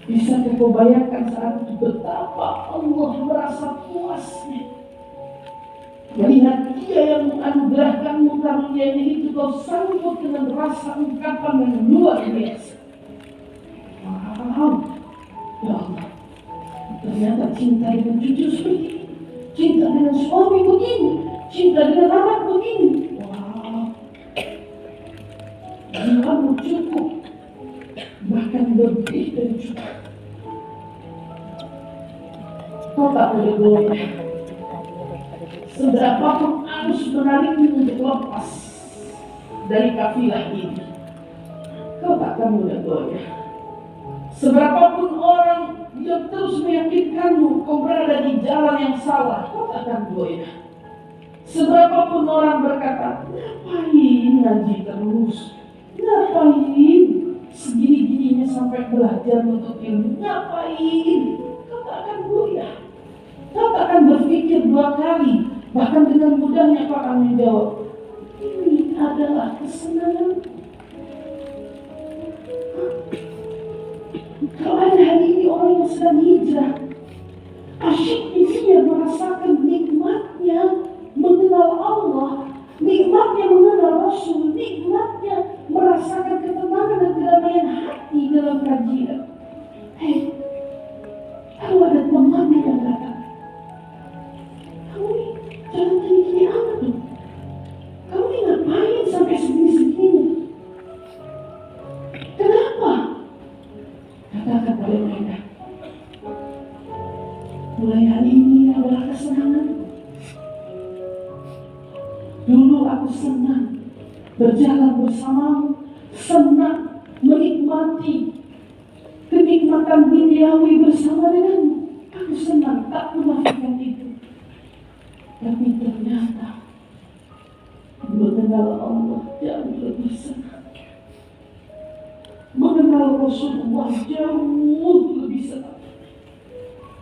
Bisa kau bayangkan saat itu betapa Allah merasa puasnya melihat Dia yang menganugerahkanmu karunia-Nya itu, kau sambut dengan rasa ungkapan yang luar biasa. Wow, ya Allah, ternyata cinta dengan cucu seperti ini, cinta dengan suami begini, cinta dengan anak begini. Wow, jiwamu cukup, bahkan lebih dari cukup. Kau tak boleh goyah, seberapapun arus menarikmu untuk lepas dari kafilah ini. Kau tak akan boleh goyah. Seberapapun orang yang terus meyakinkanmu kau berada di jalan yang salah, kau tak akan goyah. Seberapapun orang berkata, ngapain ngaji terus, ngapain segini-gininya sampai belajar untuk ilmu, ngapain, kau tak akan goyah. Kau tak akan berpikir dua kali, bahkan dengan mudahnya kau akan menjawab, ini adalah kesenangan. Kalau ada hari ini orang yang sedang hijrah, asyik dia merasakan nikmatnya mengenal Allah, nikmatnya mengenal Rasul, nikmatnya merasakan ketenangan dan kedamaian hati dalam kajian. Hei, kalau ada temannya yang datang, kamu nih jangan gini-gini amat tuh. Kamu nih ngapain sampai segini-segini? Kenapa? Katakan pada mereka, mulai hari ini adalah kesenangan. Dulu aku senang berjalan bersamamu, senang menikmati kenikmatan duniawi bersama denganmu. Aku senang, tak menafikan itu. Tapi ternyata mengenal Allah jauh lebih senang. Mengenal Rasulullah jauh lebih senang.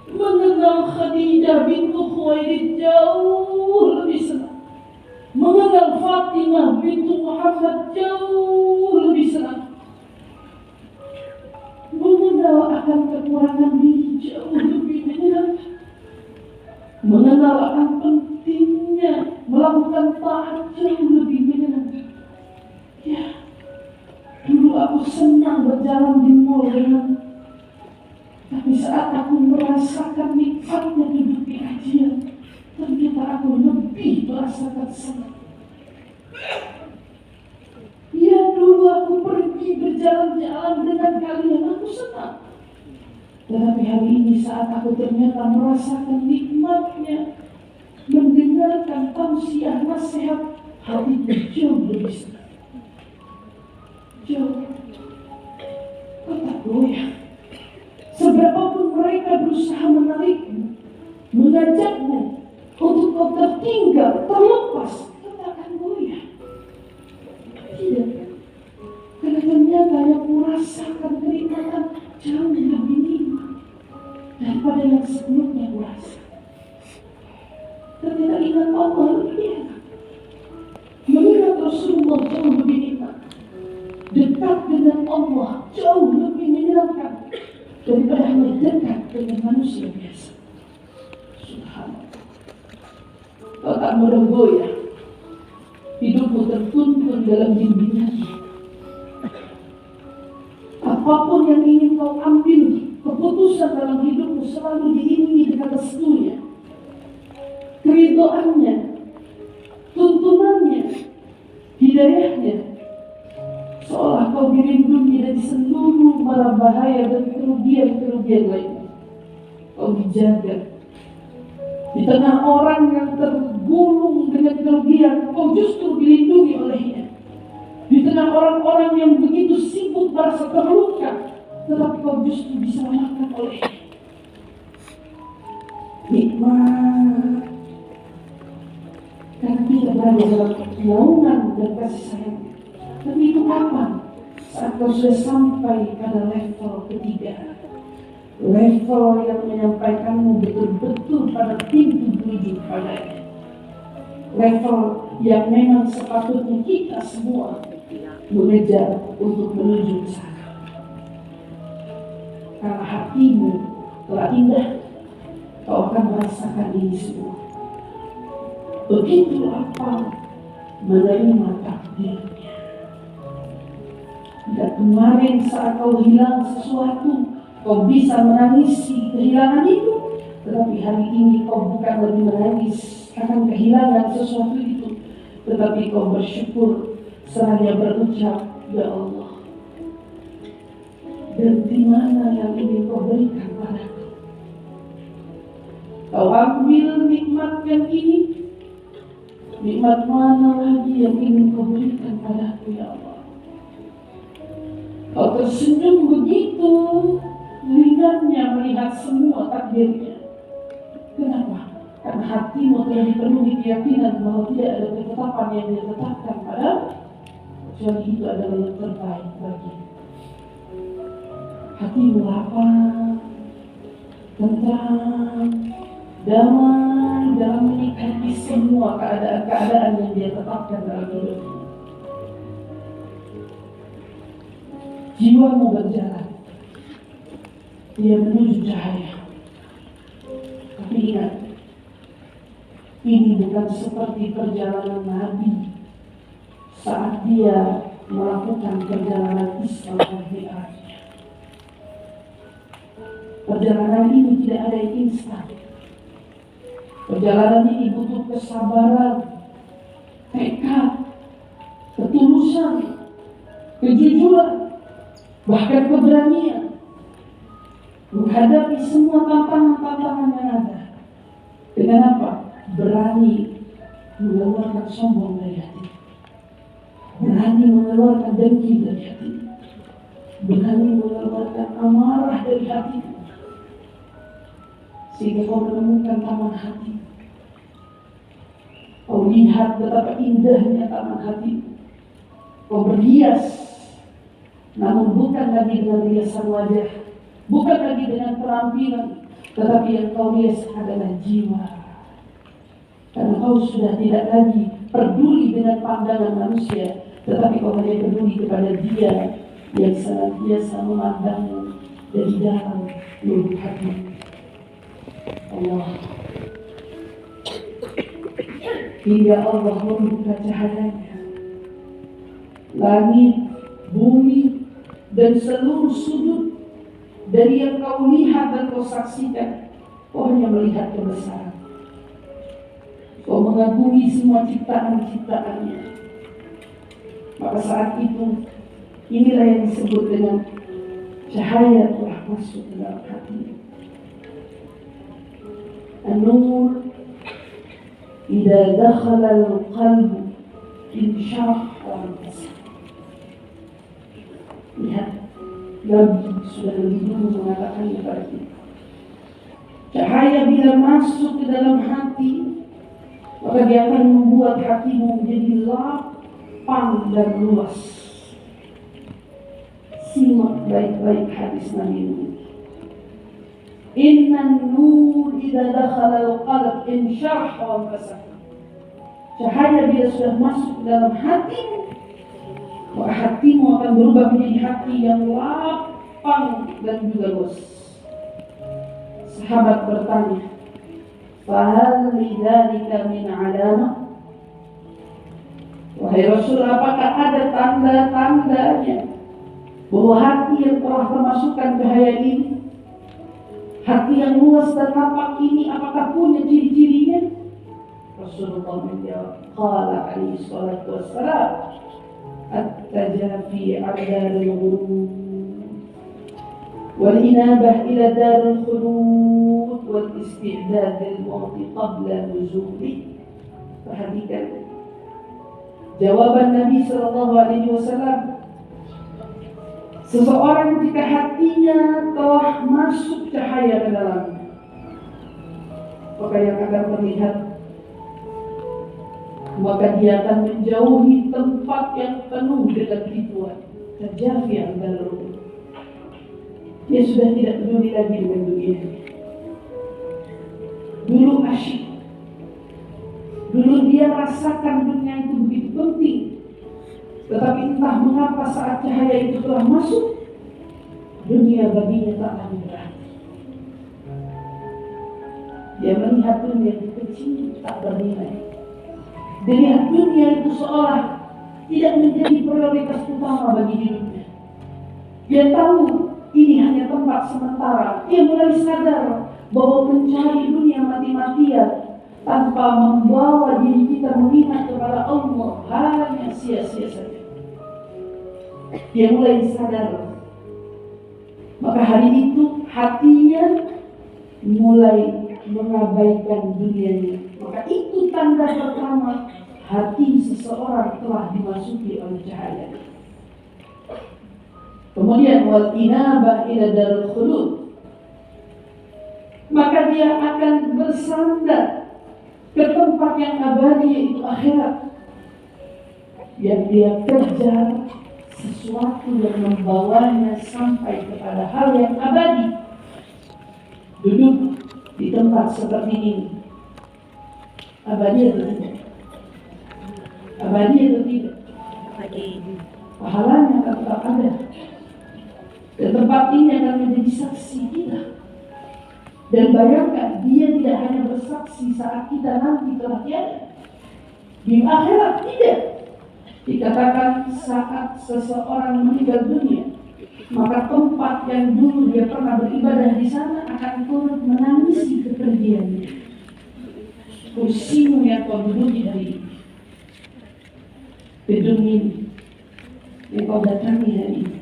Mengenal Khadijah bintu Khuwailid jauh lebih senang. Mengenal Fatimah bintu Muhammad jauh lebih senang. Mengenal akan kekurangan diri jauh lebih menyenangkan. Mengenal akan pentingnya melakukan taat jauh lebih menyenangkan. Ya, dulu aku senang berjalan di mall dengan, tapi saat aku merasakan nikmatnya duduk di kajian, ternyata aku lebih merasakan senang. Ya, dulu aku pergi berjalan-jalan dengan kalian, aku senang. Tetapi hari ini saat aku ternyata merasakan nikmatnya mendengarkan tausiah nasihat, hal itu jauh lebih senang. Jauh. Kau tak goyah. Seberapapun mereka berusaha menarikmu, mengajakmu untuk kau tertinggal, terlepas, kau tak akan goyah. Tidak. Karena ternyata yang merasakan kenikmatan jauh lebih nikmat daripada yang sebelumnya merasa. Ternyata ingat Allah lebih enak. Mengingat Rasulullah jauh lebih nikmat. Dekat dengan Allah jauh lebih menyenangkan daripada hanya dekat dengan manusia biasa. Subhanallah. Kau tak boleh goyah. Hidupmu tertuntun dalam bimbingannya. Apapun yang ingin kau ambil keputusan dalam keridoannya, tuntunannya, hidayahnya. Seolah kau dilindungi dari seluruh mara bahaya dan kerugian-kerugian lainnya. Kau dijaga. Di tengah orang yang tergulung dengan kerugian, kau justru dilindungi olehnya. Di tengah orang-orang yang begitu sibuk merasa terluka, tetapi kau justru diselamatkan olehnya. Nikmat. Karena kita berada dalam naungan dan kasih sayang. Tapi itu kapan? Saat kau sudah sampai pada level ketiga, level yang menyampaikanmu betul-betul pada pintu menuju padanya, level yang memang sepatutnya kita semua mengejar untuk menuju ke sana. Karena hatimu telah indah, kau akan merasakan ini semua. Begitu lapang menerima takdirnya. Dan kemarin saat kau hilang sesuatu, kau bisa menangisi kehilangan itu. Tetapi hari ini kau bukan lagi menangis akan kehilangan sesuatu itu, tetapi kau bersyukur seraya berucap, ya Allah, dan di mana yang ingin kau berikan padaku? Kau ambil nikmat yang ini, nikmat mana lagi yang ingin kau berikan padaku, ya Allah? Kau tersenyum begitu ringannya melihat semua takdirnya. Kenapa? Karena hatimu telah dipenuhi keyakinan bahwa tidak ada ketetapan yang dia tetapkan padamu kecuali itu adalah yang terbaik bagimu. Hatimu lapang, tentram, damai dalam menikmati semua keadaan-keadaan yang dia tetapkan dalam hidupmu. Jiwamu berjalan, dia menuju cahaya. Tapi ingat, ini bukan seperti perjalanan Nabi saat dia melakukan perjalanan Isra dan Mi'raj. Perjalanan ini tidak ada yang instan. Perjalanan ini butuh kesabaran, tekad, ketulusan, kejujuran, bahkan keberanian menghadapi semua tantangan-tantangan yang ada. Dengan apa? Berani mengeluarkan sombong dari hati, berani mengeluarkan dengki dari hati, berani mengeluarkan amarah dari hati, sehingga kau menemukan taman hati. Kau lihat betapa indahnya taman hati. Kau berhias, namun bukan lagi dengan riasan wajah, bukan lagi dengan penampilan, tetapi yang kau hias adalah jiwa. Karena kau sudah tidak lagi peduli dengan pandangan manusia, tetapi kau hanya peduli kepada Dia yang senantiasa memandangmu dari dalam lubuk hati. Allah, hingga Allah membuka cahayanya, langit, bumi, dan seluruh sudut dari yang kau lihat dan kau saksikan, kau hanya melihat kebesaran. Kau mengagumi semua ciptaan-ciptaannya. Maka saat itu, inilah yang disebut dengan cahaya telah masuk ke dalam hati. An-nur idza dakhala al-qalb insyarah al-jasad. Lihat, Nabi sudah lebih dulu mengatakannya pada kita. Cahaya bila masuk ke dalam hati, maka dia akan membuat hatimu menjadi lapang dan luas. Simak baik-baik hadis Nabi ini. Innan nur idza dakhala al-qalb insyarah al-jasad. Cahaya bila sudah masuk ke dalam hatimu, maka hatimu akan berubah menjadi hati yang lapang dan juga luas. Sahabat bertanya, "Fahal lidzalika min alamah?" Wahai Rasul, apakah ada tanda-tandanya bahwa hati yang telah kemasukan cahaya ini, hati yang luas dan lapang ini, apakah punya ciri-cirinya? Rasulullah menjawab, qala alaihi salatu wassalam, at-tajafi 'an daril ghurur wal inabah ila daril khulud wal isti'dad lil maut qabla nuzuli. Perhatikan jawaban Nabi sallallahu alaihi wasallam. Seseorang jika hatinya telah masuk cahaya ke dalamnya, maka yang akan terlihat, maka dia akan menjauhi tempat yang penuh dengan rituan. Tajafi antara ruh. Dia sudah tidak peduli lagi dengan dunia. Dulu asyik, dulu dia rasakan dunia itu begitu penting, tetapi entah mengapa saat cahaya itu telah masuk, dunia baginya tak lagi berarti. Dia melihat dunia itu kecil, tak bernilai. Dia lihat dunia itu seolah tidak menjadi prioritas utama bagi hidupnya. Dia tahu ini hanya tempat sementara. Dia mulai sadar bahwa mencari dunia mati-matian tanpa membawa diri kita mengingat kepada Allah hanya sia-sia saja. Dia mulai sadar. Maka hari itu hatinya mulai mengabaikan dunianya. Maka itu tanda pertama hati seseorang telah dimasuki oleh cahaya. Kemudian wal inabah ila darul khulud, maka dia akan bersandar ke tempat yang abadi, yaitu akhirat. Yang dia kejar sesuatu yang membawanya sampai kepada hal yang abadi. Duduk di tempat seperti ini, abadi atau tidak? Abadi atau tidak? Pahalanya akan tetap ada. Dan tempat ini akan menjadi saksi kita. Dan bayangkan, dia tidak hanya bersaksi saat kita nanti telah tiada. Di akhirat tidak. Dikatakan saat seseorang meninggal dunia, maka tempat yang dulu dia pernah beribadah di sana akan turut menangisi kepergiannya. Kursimu yang kau duduki hari ini, gedung ini yang kau datangi hari ini,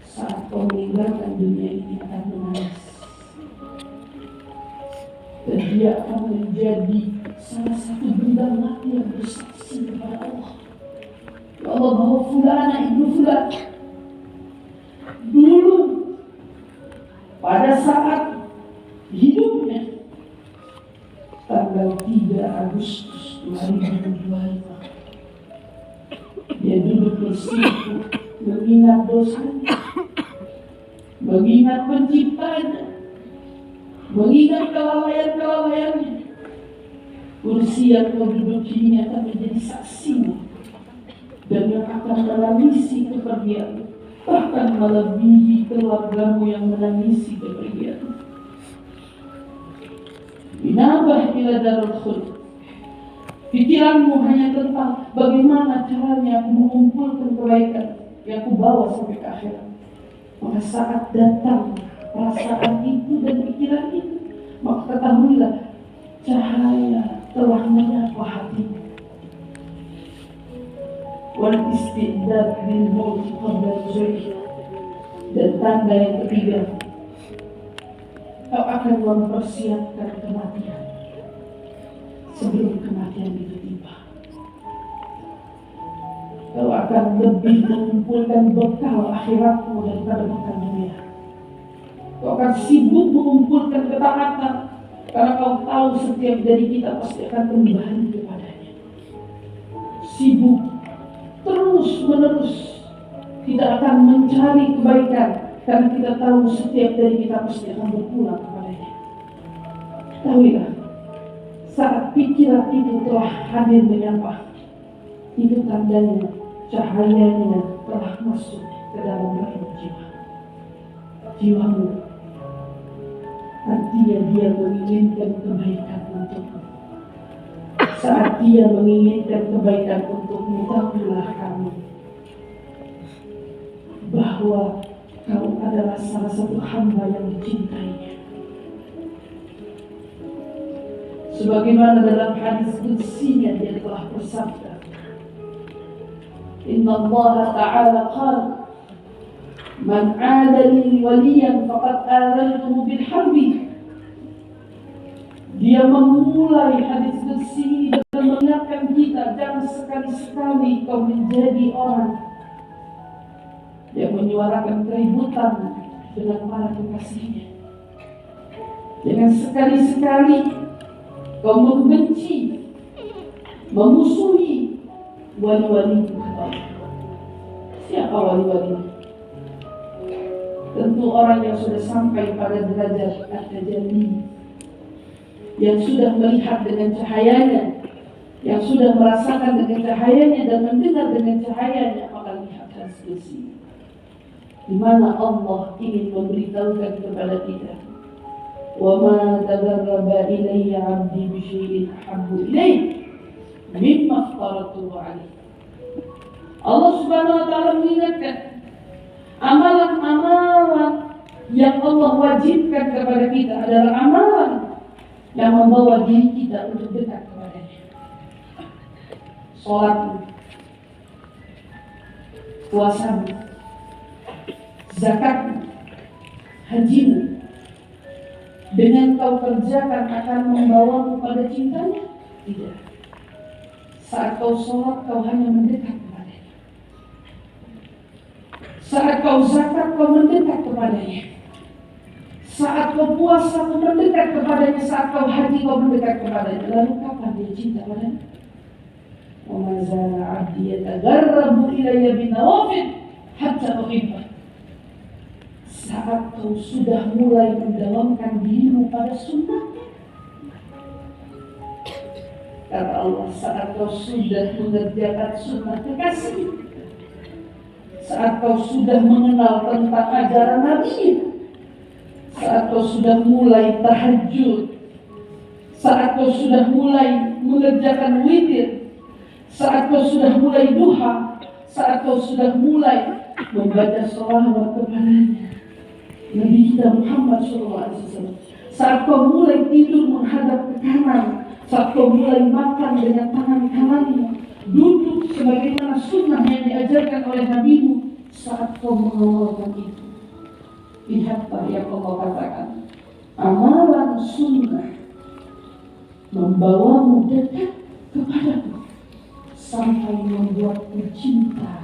saat kau meninggalkan dunia ini akan menangis. Dan dia akan menjadi salah satu benda mati yang bersaksi kepada Allah. Ya Allah, bahwa fulana ibnu fulan dulu pada saat hidupnya tanggal 3 Agustus 2025 dia duduk bersimpuh mengingat dosanya, mengingat penciptanya, mengingat kelalaian-kelalaiannya. Kursi yang kau duduki ini akan menjadi saksimu dan yang akan menangisi kepergianmu, bahkan melebihi keluargamu yang menangisi kepergianmu. Inabah ila darul khulud. Pikiranmu hanya tentang bagaimana caranya aku mengumpulkan kebaikan yang aku bawa sampai ke akhirat. Maka saat datang perasaan itu dan pikiran itu, maka ketahuilah cahaya telah menyapa hatimu. Wal isti'dad lil maut qabla nuzulih. Dan tanda yang ketiga, kau akan mempersiapkan kematian sebelum kematian itu tiba. Kau akan lebih mengumpulkan bekal akhiratmu daripada bekal dunia. Kau akan sibuk mengumpulkan ketaatan, karena kau tahu setiap dari kita pasti akan kembali kepadanya. Sibuk terus menerus kita akan mencari kebaikan, karena kita tahu setiap dari kita pasti akan berpulang kepadanya. Ketahuilah, saat pikiran itu telah hadir menyapa, itu tandanya cahayanya telah masuk ke dalam rahim jiwa. Jiwamu artinya dia menginginkan kebaikan untukmu. Saat dia menginginkan kebaikan untukmu, tahuilah kamu bahwa kau adalah salah satu hamba yang dicintainya. Sebagaimana dalam hadis qudsinya dia telah bersabda, Inna Allah Ta'ala qala man 'ada li waliyan faqad aadzantuhu bil harbi. Dia memulai hadis qudsi dengan mengingatkan kita, jangan sekali-sekali kau menjadi orang yang menyuarakan keributan dengan para kekasihnya. Jangan sekali-sekali kau membenci, memusuhi wali-wali Allah. Siapa wali-wali? Tentu orang yang sudah sampai pada derajat at-tajalli, yang sudah melihat dengan cahayanya, yang sudah merasakan dengan cahayanya dan mendengar dengan cahayanya, maka lihat hadis qudsi di mana Allah ingin memberitahukan kepada kita, wa ma tadarraba ilayya 'abdi bi syai'in ahabbu ilayya mimma aftaratuhu 'alaihi. Allah Subhanahu wa taala mengingatkan amalan-amalan yang Allah wajibkan kepada kita adalah amalan yang membawa diri kita untuk dekat kepadanya. Salat, puasa, zakat, haji, dengan kau kerjakan akan membawamu pada cintanya? Tidak. Saat kau sholat, kau hanya mendekat kepadanya. Saat kau zakat, kau mendekat kepadanya. Saat kau puasa, kau mendekat kepadanya. Saat kau haji, kau mendekat kepadanya. Lalu kapan dia cinta padanya? Wa ma zala 'abdi yatagarrabu ilayya binawafil hatta uhibbah. Saat kau sudah mulai mendawamkan dirimu pada sunnahnya, kata Allah, saat kau sudah mengerjakan sunnah kekasih, saat kau sudah mengenal tentang ajaran Nabi, saat kau sudah mulai tahajud, saat kau sudah mulai mengerjakan witir, saat kau sudah mulai duha, saat kau sudah mulai membaca sholawat kepadanya Nabi kita Muhammad SAW, saat kau mulai tidur menghadap ke kanan, saat kau mulai makan dengan tangan kananmu, duduk sebagaimana sunnah yang diajarkan oleh Nabimu, saat kau mengamalkan itu, lihatlah yang Allah katakan, amalan sunnah membawamu dekat kepadaku sampai membuatmu cinta